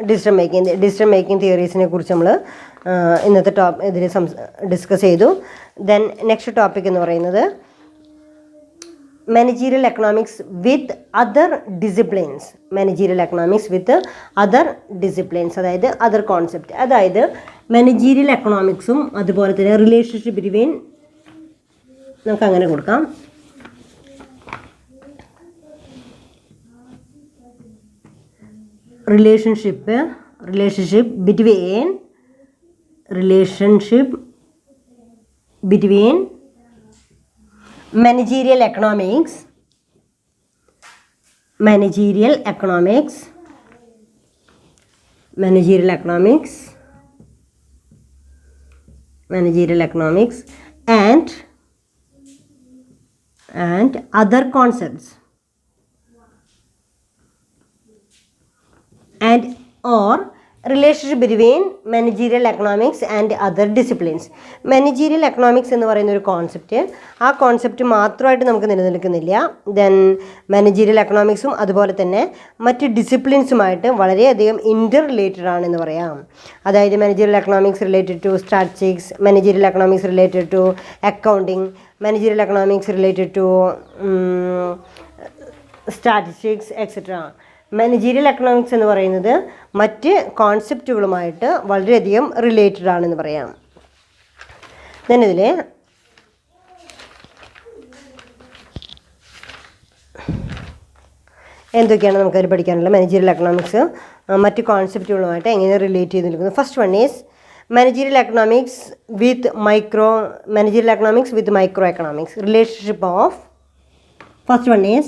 decision making തിയറീസിനെ കുറിച്ച് നമ്മൾ ഇന്നത്തെ ഇതിൽ ഡിസ്കസ് ചെയ്തു. ദെൻ നെക്സ്റ്റ് ടോപ്പിക് എന്ന് പറയുന്നത് managerial economics with other disciplines. അതായത് അതർ കോൺസെപ്റ്റ്, അതായത് മാനേജീരിയൽ എക്കണോമിക്സും അതുപോലെ തന്നെ റിലേഷൻഷിപ്പ് ബിറ്റ്വീൻ, നമുക്ക് അങ്ങനെ കൊടുക്കാം, relationship between managerial economics and other concepts and or relationship between managerial economics and other disciplines. Managerial economics എന്ന് പറയുന്ന ഒരു കോൺസെപ്റ്റ്, ആ കോൺസെപ്റ്റ് മാത്രമായിട്ട് നമുക്ക് നിലനിൽക്കുന്നില്ല. ദെൻ മാനേജീരിയൽ എക്കണോമിക്സും അതുപോലെ തന്നെ മറ്റ് ഡിസിപ്ലിൻസുമായിട്ട് വളരെയധികം ഇൻ്റർ റിലേറ്റഡ് ആണെന്ന് പറയാം. അതായത് managerial economics related to statistics, managerial economics related to accounting, managerial economics related to statistics etcetera. Managerial economics എന്ന് പറയുന്നത് മറ്റ് കോൺസെപ്റ്റുകളുമായിട്ട് വളരെയധികം റിലേറ്റഡ് ആണെന്ന് പറയാം. then ഇതിൽ എന്തൊക്കെയാണ് നമുക്കതിൽ പഠിക്കാനുള്ളത്? മാനേജീരിയൽ എക്കണോമിക്സ് മറ്റ് കോൺസെപ്റ്റുകളുമായിട്ട് എങ്ങനെ റിലേറ്റ് ചെയ്ത് നിൽക്കുന്നു? First one is managerial economics with micro economics. Relationship of, first one is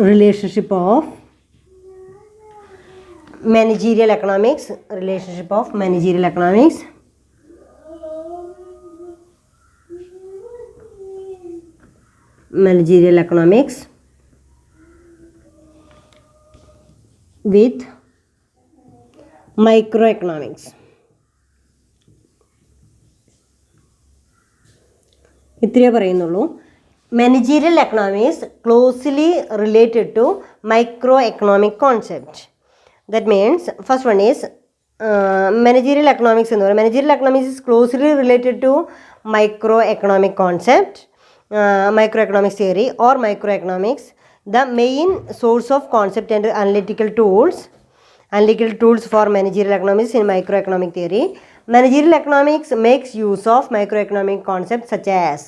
relationship of managerial economics with microeconomics. ഇത്രയേ പറയുന്നുള്ളൂ. Managerial economics closely related to microeconomic concept. That means first one is managerial economics. Managerial economics is closely related to microeconomic concept, microeconomics theory or microeconomics. The main source of concept and analytical tools for managerial economics in microeconomic theory. Managerial economics makes use of microeconomic concepts such as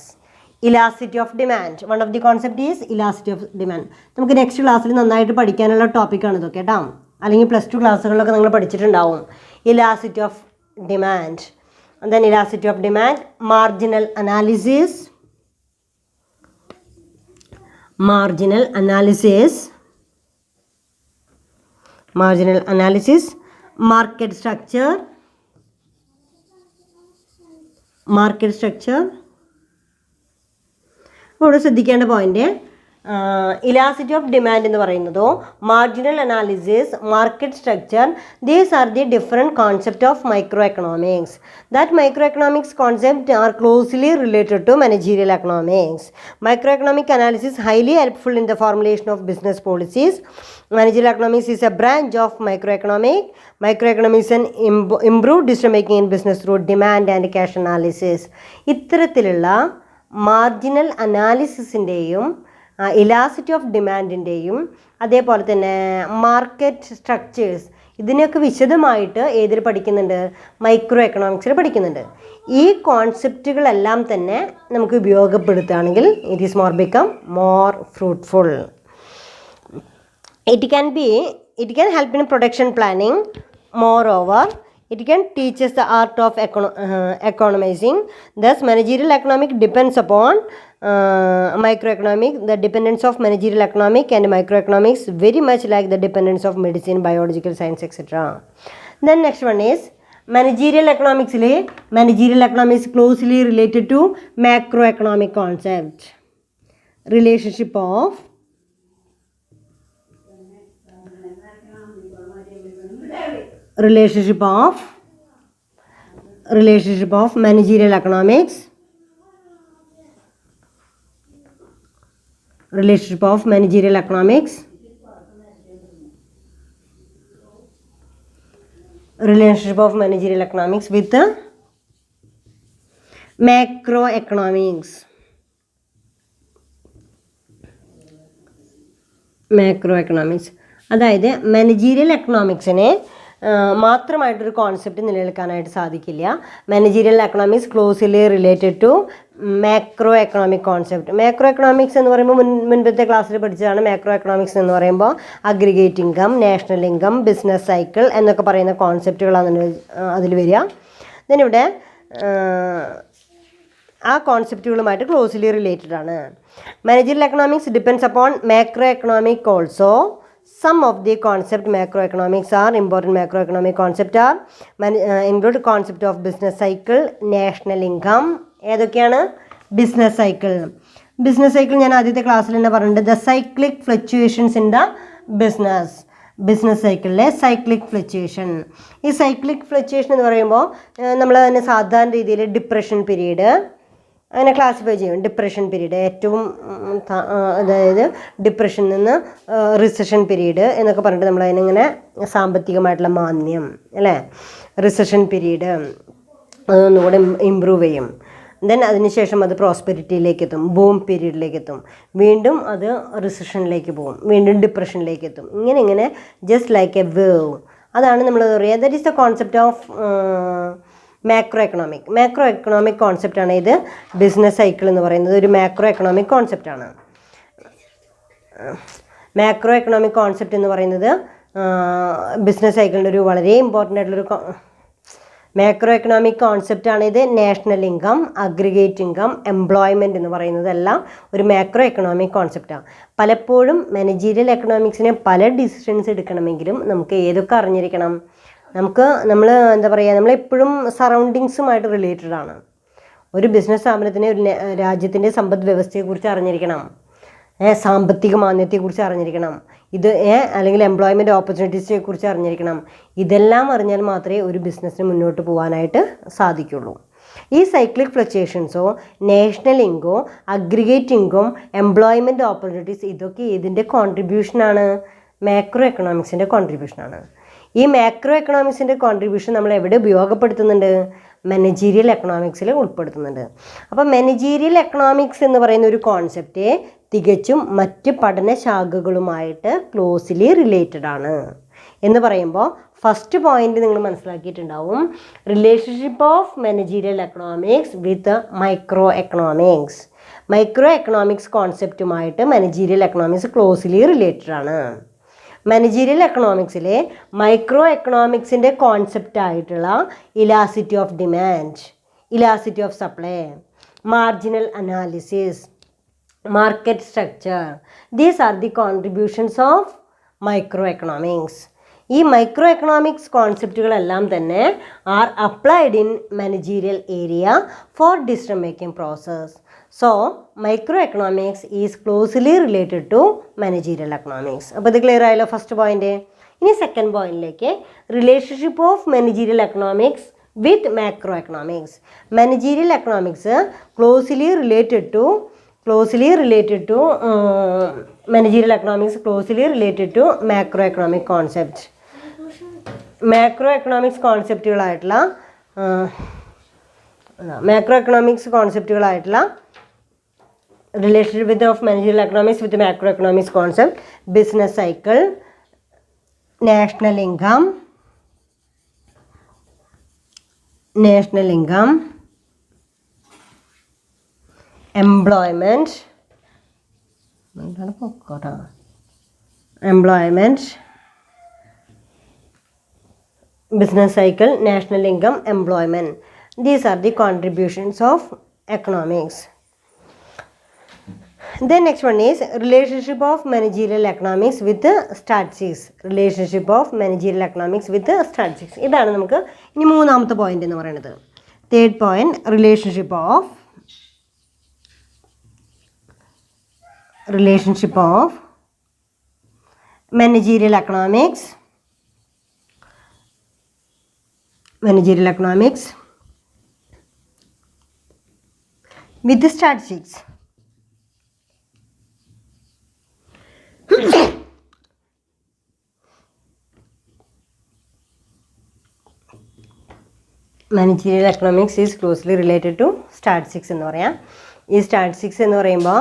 elasticity of demand. One of the concept is elasticity of demand. നമുക്ക് next ക്ലാസ്സിൽ നന്നായിട്ട് പഠിക്കാനുള്ള ടോപ്പിക്കാണ് ഇതൊക്കെ കേട്ടോ. അല്ലെങ്കിൽ plus two ക്ലാസ്സുകളിലൊക്കെ നിങ്ങൾ പഠിച്ചിട്ടുണ്ടാവും. Elasticity of demand, then elasticity of demand, marginal analysis, market structure. ഇവിടെ ശ്രദ്ധിക്കേണ്ട പോയിന്റ്, ഇലാസ്റ്റിറ്റി ഓഫ് ഡിമാൻഡ് എന്ന് പറയുന്നതോ marginal analysis, market structure, these are the different concept of microeconomics. That microeconomics concept are closely related to managerial economics. Microeconomic analysis highly helpful in the formulation of business policies. Managerial economics is a branch of microeconomic. Microeconomics and improve decision making in business through demand and cash analysis. ഇത്തരത്തിലുള്ള marginal അനാലിസിസിൻ്റെയും elasticity of ഡിമാൻഡിൻ്റെയും അതേപോലെ തന്നെ market structures, ഇതിനൊക്കെ വിശദമായിട്ട് ഏതിൽ പഠിക്കുന്നുണ്ട്? Micro എക്കണോമിക്സിൽ പഠിക്കുന്നുണ്ട്. ഈ കോൺസെപ്റ്റുകളെല്ലാം തന്നെ നമുക്ക് ഉപയോഗപ്പെടുത്തുകയാണെങ്കിൽ it is become more fruitful. It can help in production planning. Moreover, It can teach us the art of economizing. Thus, managerial economic depends upon microeconomic. The dependence of managerial economic and microeconomics very much like the dependence of medicine, biological science, etc. Then next one is managerial economics. Managerial economics closely related to macroeconomic concept. Relationship of managerial economics, relationship of managerial economics with macroeconomics. അതായത് managerial എക്കണോമിക്സിനെ മാത്രമായിട്ടൊരു concept നിലനിൽക്കാനായിട്ട് സാധിക്കില്ല. Managerial economics closely related to macro economic concept. Macro economics എന്ന് പറയുമ്പോൾ മുൻപത്തെ ക്ലാസ്സിൽ പഠിച്ചതാണ്. മാക്രോ എക്കണോമിക്സ് എന്ന് പറയുമ്പോൾ aggregate income, national income, business cycle എന്നൊക്കെ പറയുന്ന കോൺസെപ്റ്റുകളാണ് അതിൽ വരിക. ഇതിനിവിടെ ആ കോൺസെപ്റ്റുകളുമായിട്ട് ക്ലോസ്ലി റിലേറ്റഡ് ആണ്. Managerial economics depends upon macro economic also. Some of the concept macroeconomics are important. Macroeconomic concept are include concept of business cycle, national income. ഏതൊക്കെയാണ്? Business cycle. ബിസിനസ് സൈക്കിൾ ഞാൻ ആദ്യത്തെ ക്ലാസ്സിൽ തന്നെ പറഞ്ഞിട്ടുണ്ട്. The cyclic fluctuations in the business സൈക്കിളിലെ cyclic fluctuation. ഈ cyclic fluctuation എന്ന് പറയുമ്പോൾ നമ്മൾ അതിനെ സാധാരണ രീതിയിൽ ഡിപ്രഷൻ പീരീഡ് അങ്ങനെ ക്ലാസിഫൈ ചെയ്യും. ഡിപ്രഷൻ പീരീഡ് ഏറ്റവും അതായത് ഡിപ്രഷനിൽ നിന്ന് റിസഷൻ പീരീഡ് എന്നൊക്കെ പറഞ്ഞിട്ട് നമ്മൾ അതിനിങ്ങനെ സാമ്പത്തികമായിട്ടുള്ള മാന്ദ്യം അല്ലേ, റിസഷൻ പീരീഡ് അതൊന്നുകൂടെ ഇമ്പ്രൂവ് ചെയ്യും. ദെൻ അതിനുശേഷം അത് പ്രോസ്പെരിറ്റിയിലേക്ക് എത്തും, ബൂം പീരീഡിലേക്ക് എത്തും, വീണ്ടും അത് റിസഷനിലേക്ക് പോകും, വീണ്ടും ഡിപ്രഷനിലേക്ക് എത്തും. ഇങ്ങനെ ജസ്റ്റ് ലൈക്ക് എ വേവ്. അതാണ് നമ്മൾ പറയുക. That is the concept of macro economic കോൺസെപ്റ്റാണ് ഇത്. ബിസിനസ് സൈക്കിൾ എന്ന് പറയുന്നത് ഒരു മാക്രോ എക്കണോമിക് കോൺസെപ്റ്റാണ്. മാക്രോ എക്കണോമിക് കോൺസെപ്റ്റ് എന്ന് പറയുന്നത് ബിസിനസ് സൈക്കിളിൻ്റെ ഒരു വളരെ ഇമ്പോർട്ടൻ്റ് ആയിട്ടുള്ളൊരു മാക്രോ എക്കണോമിക് കോൺസെപ്റ്റാണ് ഇത്. National income, aggregate income, employment എന്ന് പറയുന്നതെല്ലാം ഒരു മാക്രോ എക്കണോമിക് കോൺസെപ്റ്റാണ്. പലപ്പോഴും മാനേജീരിയൽ എക്കണോമിക്സിന് പല ഡിസിഷൻസ് എടുക്കണമെങ്കിലും നമുക്ക് ഏതൊക്കെ അറിഞ്ഞിരിക്കണം? നമ്മൾ എന്താ പറയുക, നമ്മളെപ്പോഴും സറൗണ്ടിങ്സുമായിട്ട് റിലേറ്റഡ് ആണ്. ഒരു ബിസിനസ് സ്ഥാപനത്തിന് ഒരു രാജ്യത്തിൻ്റെ സമ്പദ് വ്യവസ്ഥയെക്കുറിച്ച് അറിഞ്ഞിരിക്കണം, സാമ്പത്തിക മാന്ദ്യത്തെക്കുറിച്ച് അറിഞ്ഞിരിക്കണം, അല്ലെങ്കിൽ എംപ്ലോയ്മെൻറ്റ് ഓപ്പർച്യൂണിറ്റീസിനെ കുറിച്ച് അറിഞ്ഞിരിക്കണം. ഇതെല്ലാം അറിഞ്ഞാൽ മാത്രമേ ഒരു ബിസിനസ്സിന് മുന്നോട്ട് പോകാനായിട്ട് സാധിക്കുള്ളൂ. ഈ സൈക്ലിക് ഫ്ലക്ച്വേഷൻസോ നാഷണൽ ഇൻകോ അഗ്രിഗേറ്റ് ഇൻകം എംപ്ലോയ്മെൻറ്റ് ഓപ്പർച്യൂണിറ്റീസ് ഇതൊക്കെ ഇതിൻ്റെ കോൺട്രിബ്യൂഷനാണ്, മാക്രോ എക്കണോമിക്സിൻ്റെ കോൺട്രിബ്യൂഷനാണ്. ഈ മാക്രോ എക്കണോമിക്സിൻ്റെ കോൺട്രിബ്യൂഷൻ നമ്മൾ എവിടെ ഉപയോഗപ്പെടുത്തുന്നുണ്ട്? മാനേജീരിയൽ എക്കണോമിക്സിൽ ഉൾപ്പെടുത്തുന്നുണ്ട്. അപ്പോൾ മാനേജീരിയൽ എക്കണോമിക്സ് എന്ന് പറയുന്ന ഒരു കോൺസെപ്റ്റ് തികച്ചും മറ്റ് പഠന ശാഖകളുമായിട്ട് ക്ലോസ്ലി റിലേറ്റഡ് ആണ് എന്ന് പറയുമ്പോൾ ഫസ്റ്റ് പോയിന്റ് നിങ്ങൾ മനസ്സിലാക്കിയിട്ടുണ്ടാവും. Relationship of managerial economics with microeconomics. Microeconomics കോൺസെപ്റ്റുമായിട്ട് മാനേജീരിയൽ എക്കണോമിക്സ് ക്ലോസ്ലി റിലേറ്റഡ് ആണ്. മാനേജീരിയൽ എക്കണോമിക്സിലെ മൈക്രോ എക്കണോമിക്സിൻ്റെ കോൺസെപ്റ്റായിട്ടുള്ള elasticity of demand, elasticity of supply, marginal analysis, market structure, these are the contributions of microeconomics. ഈ microeconomics കോൺസെപ്റ്റുകളെല്ലാം തന്നെ are applied in managerial area for decision making process. So microeconomics is closely related to managerial economics. അപ്പോൾ ഇത് clear ആയല്ലോ first point. ഇനി second പോയിന്റിലേക്ക്, relationship of managerial economics with macro economics. Managerial economics closely related to managerial economics closely related to macroeconomic concepts. Macroeconomics കോൺസെപ്റ്റുകളായിട്ടുള്ള relationship with of managerial economics with macroeconomics concept, business cycle, national income, employment, business cycle, national income, employment. These are the contributions of economics. Then next one is relationship of managerial economics with statistics. Relationship of managerial economics with statistics. ഇതാണ് നമുക്ക് ഇനി മൂന്നാമത്തെ point എന്ന് പറയുന്നത്. Third point, relationship of managerial economics with statistics. Managerial economics is closely related to statistics എന്ന് പറയാം. ഈ statistics എന്ന് പറയുമ്പോൾ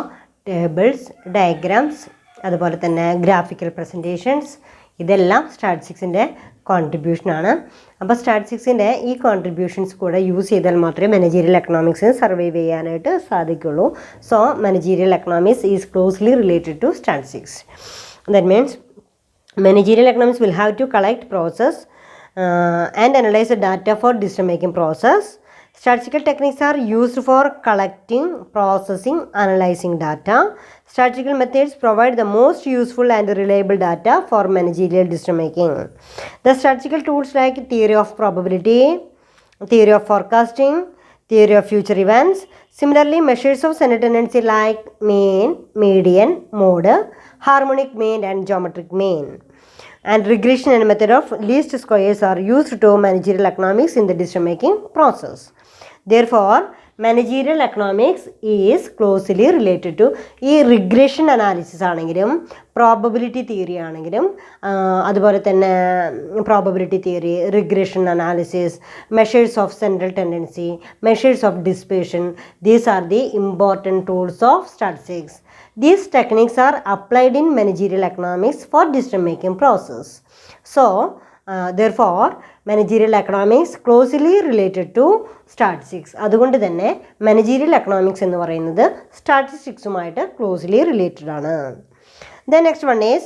ടേബിൾസ്, ഡയഗ്രാംസ്, അതുപോലെ തന്നെ ഗ്രാഫിക്കൽ പ്രസൻറ്റേഷൻസ്, ഇതെല്ലാം സ്റ്റാറ്റിസ്റ്റിക്സിൻ്റെ കോൺട്രിബ്യൂഷനാണ്. അപ്പോൾ സ്റ്റാറ്റിസ്റ്റിക്സിൻ്റെ ഈ കോൺട്രിബ്യൂഷൻസ് കൂടെ യൂസ് ചെയ്താൽ മാത്രമേ മാനേജീരിയൽ എക്കണോമിക്സ് സർവൈവ് ചെയ്യാനായിട്ട് സാധിക്കുള്ളൂ. So managerial economics is closely related to statistics. That means managerial economics will have to collect, process and analyze the data for decision-making process. Statistical techniques are used for collecting, processing, analyzing data. Statistical methods provide the most useful and reliable data for managerial decision-making. The statistical tools like theory of probability, theory of forecasting, theory of future events. Similarly, measures of central tendency like mean, median, mode, harmonic mean and geometric mean, and regression and method of least squares are used to managerial economics in the decision making process. Therefore, managerial economics is closely related to ഈ regression analysis ആണെങ്കിലും probability theory ആണെങ്കിലും അതുപോലെ തന്നെ probability theory, regression analysis, measures of central tendency, measures of dissipation, these are the important tools of statistics. These techniques are applied in managerial economics for decision-making process. So, therefore, managerial economics closely related to statistics. അതുകൊണ്ട് തന്നെ managerial economics എന്ന് പറയുന്നത് സ്റ്റാറ്റിസ്റ്റിക്സുമായിട്ട് closely related ആണ്. Then next one is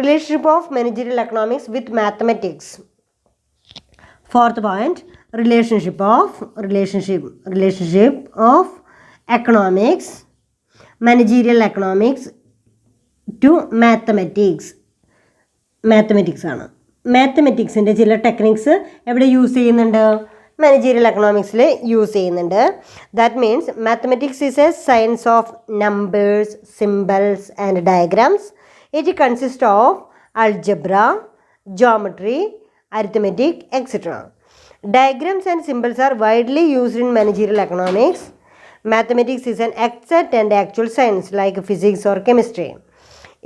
relationship of managerial economics with mathematics. Fourth point, relationship of economics, managerial economics to mathematics. Mathematics ആണ്. മാത്തമെറ്റിക്സിൻ്റെ ചില techniques എവിടെ use ചെയ്യുന്നുണ്ട്? മാനേജീരിയൽ എക്കണോമിക്സിൽ യൂസ് ചെയ്യുന്നുണ്ട്. That means mathematics is a science of numbers, symbols and diagrams. It consist of algebra, geometry, arithmetic, etcetera. Diagrams and symbols are widely used in managerial economics. Mathematics is an exact and actual science like physics or chemistry.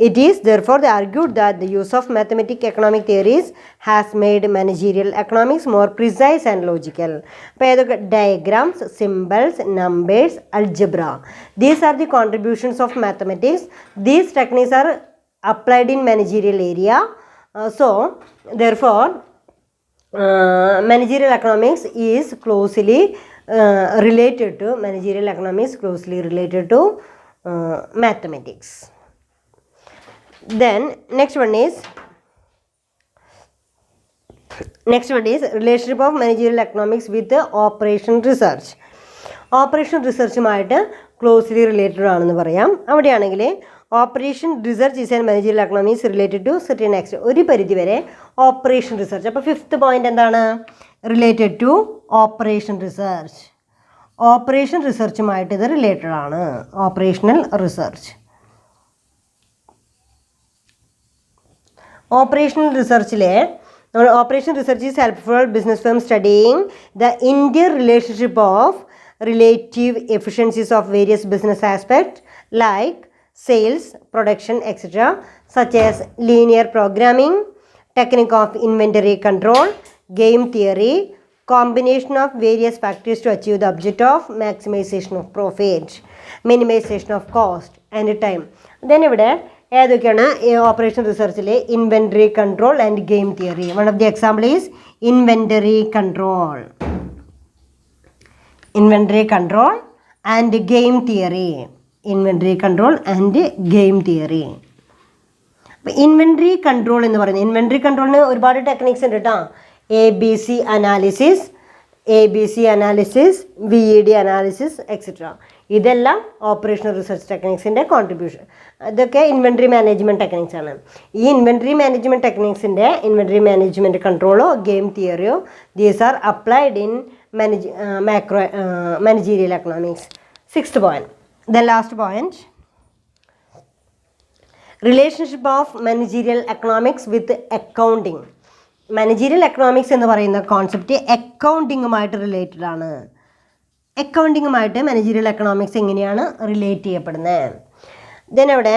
It is therefore argued that the use of mathematical economic theories has made managerial economics more precise and logical. Diagrams, symbols, numbers, algebra. These are the contributions of mathematics. These techniques are applied in managerial area. So therefore managerial economics is closely related to mathematics. Then next one is relationship of managerial economics with the operation research. Operation റിസർച്ചുമായിട്ട് closely related ആണെന്ന് പറയാം. അവിടെയാണെങ്കിൽ operation research is and managerial economics related to certain extent. ഒരു പരിധിവരെ operation research. അപ്പോൾ fifth point എന്താണ്? Related to operation research. Operation റിസർച്ചുമായിട്ട് ഇത് റിലേറ്റഡ് ആണ്. Operational research. ഓപ്പറേഷണൽ റിസർച്ചിലെ operation research is helpful business firm studying the interrelationship of relative efficiencies of various business aspects like sales, production, etc., such as linear programming, technique of inventory control, game theory, combination of various factors to achieve the objective of maximization of profit, minimization of cost and time. Then ഇവിടെ ഏതൊക്കെയാണ് operation റിസർച്ചിലെ inventory control and game theory. One of the example is inventory control and game theory. അപ്പോൾ inventory control എന്ന് പറയുന്നത്, inventory കൺട്രോളിന് ഒരുപാട് techniques ഉണ്ട് കേട്ടോ. ABC analysis, VED analysis, etc. ഇതെല്ലാം ഓപ്പറേഷണൽ റിസർച്ച് ടെക്നിക്സിൻ്റെ കോൺട്രിബ്യൂഷൻ. ഇതൊക്കെ ഇൻവെൻട്രി മാനേജ്മെൻറ്റ് ടെക്നിക്സ് ആണ്. ഈ ഇൻവെൻട്രി മാനേജ്മെൻറ്റ് ടെക്നിക്സിൻ്റെ ഇൻവെൻട്രി മാനേജ്മെൻറ്റ് കൺട്രോളോ ഗെയിം തിയറിയോ these are applied in managerial economics. Sixth point, the last point, relationship of managerial economics with accounting. Managerial economics എന്ന് പറയുന്ന കോൺസെപ്റ്റ് അക്കൗണ്ടിങ്ങുമായിട്ട് റിലേറ്റഡ് ആണ്. അക്കൗണ്ടിങ്ങുമായിട്ട് മാനേജീരിയൽ എക്കണോമിക്സ് എങ്ങനെയാണ് relate ചെയ്യപ്പെടുന്നത്? ദെൻ അവിടെ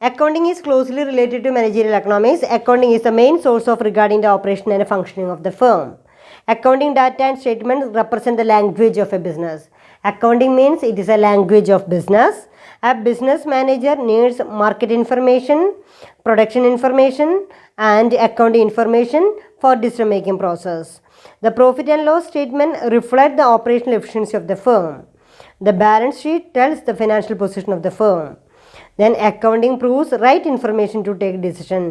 accounting is closely related to managerial economics. Accounting is the main source of regarding the operation and functioning of the firm. Accounting data and statements represent the language of a business. Accounting means it is a language of business. A business manager needs market information, production information, and accounting information for decision-making process. The profit and loss statement reflect the operational efficiency of the firm. The balance sheet tells the financial position of the firm. Then accounting proves right information to take decision.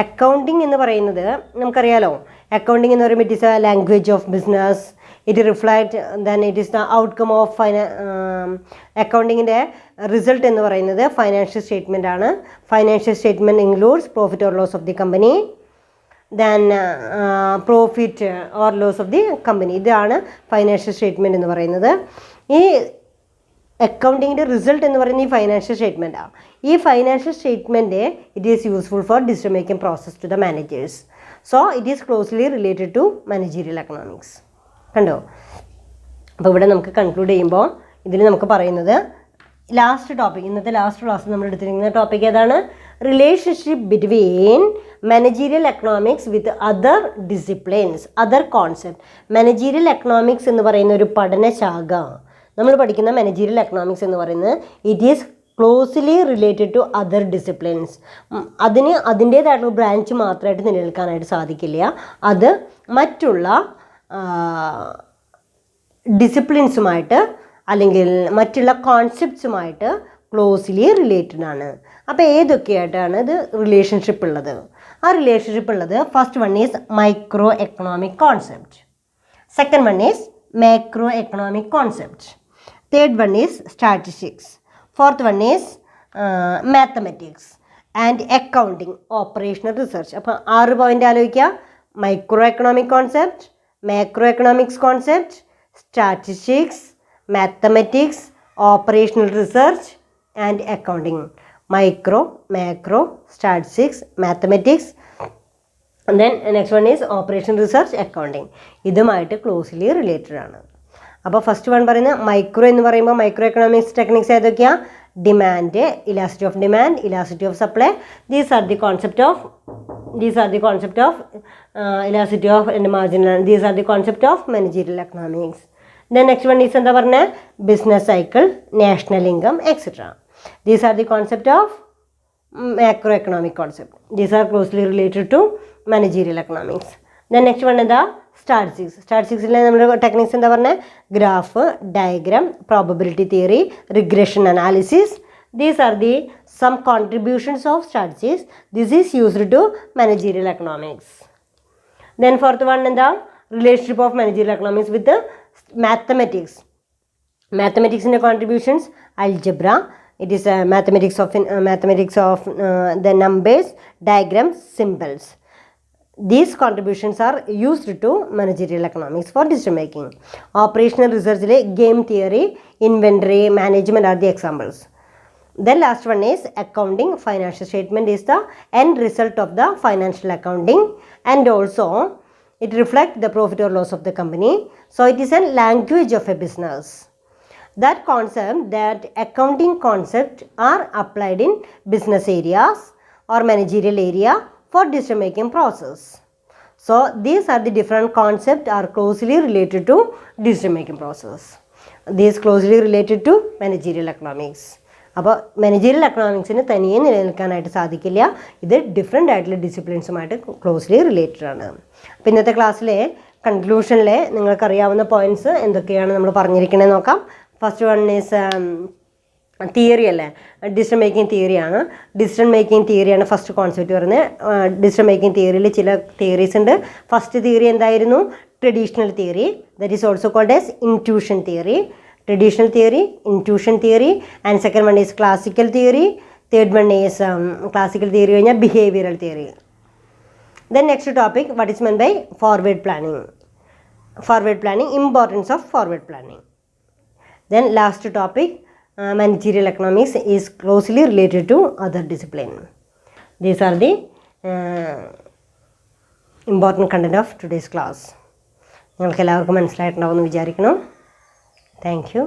Accounting എന്ന് പറയുന്നത് നമുക്കറിയാലോ, accounting എന്ന് പറയുമ്പോൾ it is a language of business. It reflect then it is the outcome of അക്കൗണ്ടിങ്ങിൻ്റെ result എന്ന് പറയുന്നത് financial statement ആണ്. Financial statement includes profit or loss of the company, then profit or loss of the company. ഇതാണ് financial statement എന്ന് പറയുന്നത്. ഈ അക്കൗണ്ടിങ്ങിൻ്റെ result എന്ന് പറയുന്നത് ഈ ഫൈനാൻഷ്യൽ സ്റ്റേറ്റ്മെൻറ്റാണ്. ഈ financial statement it is useful for decision making process to the managers. So it is closely related to managerial economics. കണ്ടോ? അപ്പോൾ ഇവിടെ നമുക്ക് കൺക്ലൂഡ് ചെയ്യുമ്പോൾ ഇതിൽ നമുക്ക് പറയുന്നത് ലാസ്റ്റ് ടോപ്പിക്, ഇന്നത്തെ ലാസ്റ്റ് ക്ലാസ്സിൽ നമ്മൾ എടുത്തിരിക്കുന്ന ടോപ്പിക് ഏതാണ്? Relationship between managerial economics with other disciplines, other concept. Managerial economics എന്ന് പറയുന്ന ഒരു പഠനശാഖ, നമ്മൾ പഠിക്കുന്ന മാനേജീരിയൽ എക്കണോമിക്സ് എന്ന് പറയുന്നത് it is closely related to other disciplines. അതിന് അതിൻ്റേതായിട്ടുള്ള ബ്രാഞ്ച് മാത്രമായിട്ട് നിലനിൽക്കാനായിട്ട് സാധിക്കില്ല. അത് മറ്റുള്ള ഡിസിപ്ലിൻസുമായിട്ട് അല്ലെങ്കിൽ മറ്റുള്ള കോൺസെപ്റ്റ്സുമായിട്ട് ക്ലോസ്ലി റിലേറ്റഡ് ആണ്. അപ്പോൾ ഏതൊക്കെയായിട്ടാണ് ഇത് റിലേഷൻഷിപ്പ് ഉള്ളത്? ആ റിലേഷൻഷിപ്പ് ഉള്ളത്, first one is micro economic concept, second one is macro economic concept, third one is statistics, fourth one is mathematics and accounting operational research. അപ്പോൾ 6 പോയിൻ്റ് ആലോചിക്കുക: micro economic concept, macro economics concept, statistics, mathematics, operational research and accounting. Micro, macro, statistics, mathematics, then next one is operational research, accounting. ഇതുമായിട്ട് closely related ആണ്. അപ്പോൾ first one പറയുന്നത് micro എന്ന് പറയുമ്പോൾ micro economics techniques ഏതൊക്കെയാണ്? Demand, elasticity of demand, elasticity of supply. These are the concept of elasticity of and marginal. These are the concept of managerial economics. Then next one is എന്താ പറഞ്ഞത്? Business cycle, national income, etcetera. These are the concept of macro economic concept. These are closely related to managerial economics. Then next one എന്താ? Statistics. സ്റ്റാറ്റിസ്റ്റിക്സിലെ നമ്മുടെ techniques എന്താ പറഞ്ഞത്? Graph, diagram, probability theory, regression analysis. These are the some contributions of statistics. This is used to managerial economics. Then fourth one is the relationship of managerial economics with the mathematics. Mathematics in the contributions: algebra. It is mathematics of the numbers, diagrams, symbols. These contributions are used to managerial economics for decision making. Operational research, game theory, inventory management are the examples. Then last one is accounting. Financial statement is the end result of the financial accounting, and also it reflects the profit or loss of the company. So it is a language of a business. That accounting concept are applied in business areas or managerial area for decision making process. So these are the different concepts are closely related to decision making process. These closely related to managerial economics. അപ്പോൾ managerial എക്കണോമിക്സിന് തനിയെ നിലനിൽക്കാനായിട്ട് സാധിക്കില്ല. ഇത് different ആയിട്ടുള്ള ഡിസിപ്ലിൻസുമായിട്ട് closely related ആണ്. അപ്പോൾ ഇന്നത്തെ ക്ലാസ്സിലെ കൺക്ലൂഷനിൽ നിങ്ങൾക്കറിയാവുന്ന പോയിൻറ്റ്സ് എന്തൊക്കെയാണ് നമ്മൾ പറഞ്ഞിരിക്കണേ നോക്കാം. ഫസ്റ്റ് വൺ ഈസ് തിയറി അല്ലേ, ഡിസിഷൻ മേക്കിംഗ് തിയറിയാണ്. ഡിസിഷൻ മേക്കിംഗ് തിയറിയാണ് ഫസ്റ്റ് കോൺസെപ്റ്റ് പറയുന്നത്. ഡിസിഷൻ മേക്കിംഗ് തിയറിയിൽ ചില തിയറീസ് ഉണ്ട്. ഫസ്റ്റ് തിയറി എന്തായിരുന്നു? Traditional theory, that is also called as intuition theory. Traditional theory, intuition theory, and second one is classical theory. Third one is classical theory കഴിഞ്ഞാൽ behavioural theory. Then next topic, what is meant by forward planning? Forward planning, importance of forward planning. Then last topic, managerial economics is closely related to other discipline. These are the important content of today's class. നിങ്ങൾക്ക് എല്ലാവർക്കും മനസ്സിലായിട്ടുണ്ടാവുമെന്ന് വിചാരിക്കുന്നു. Thank you.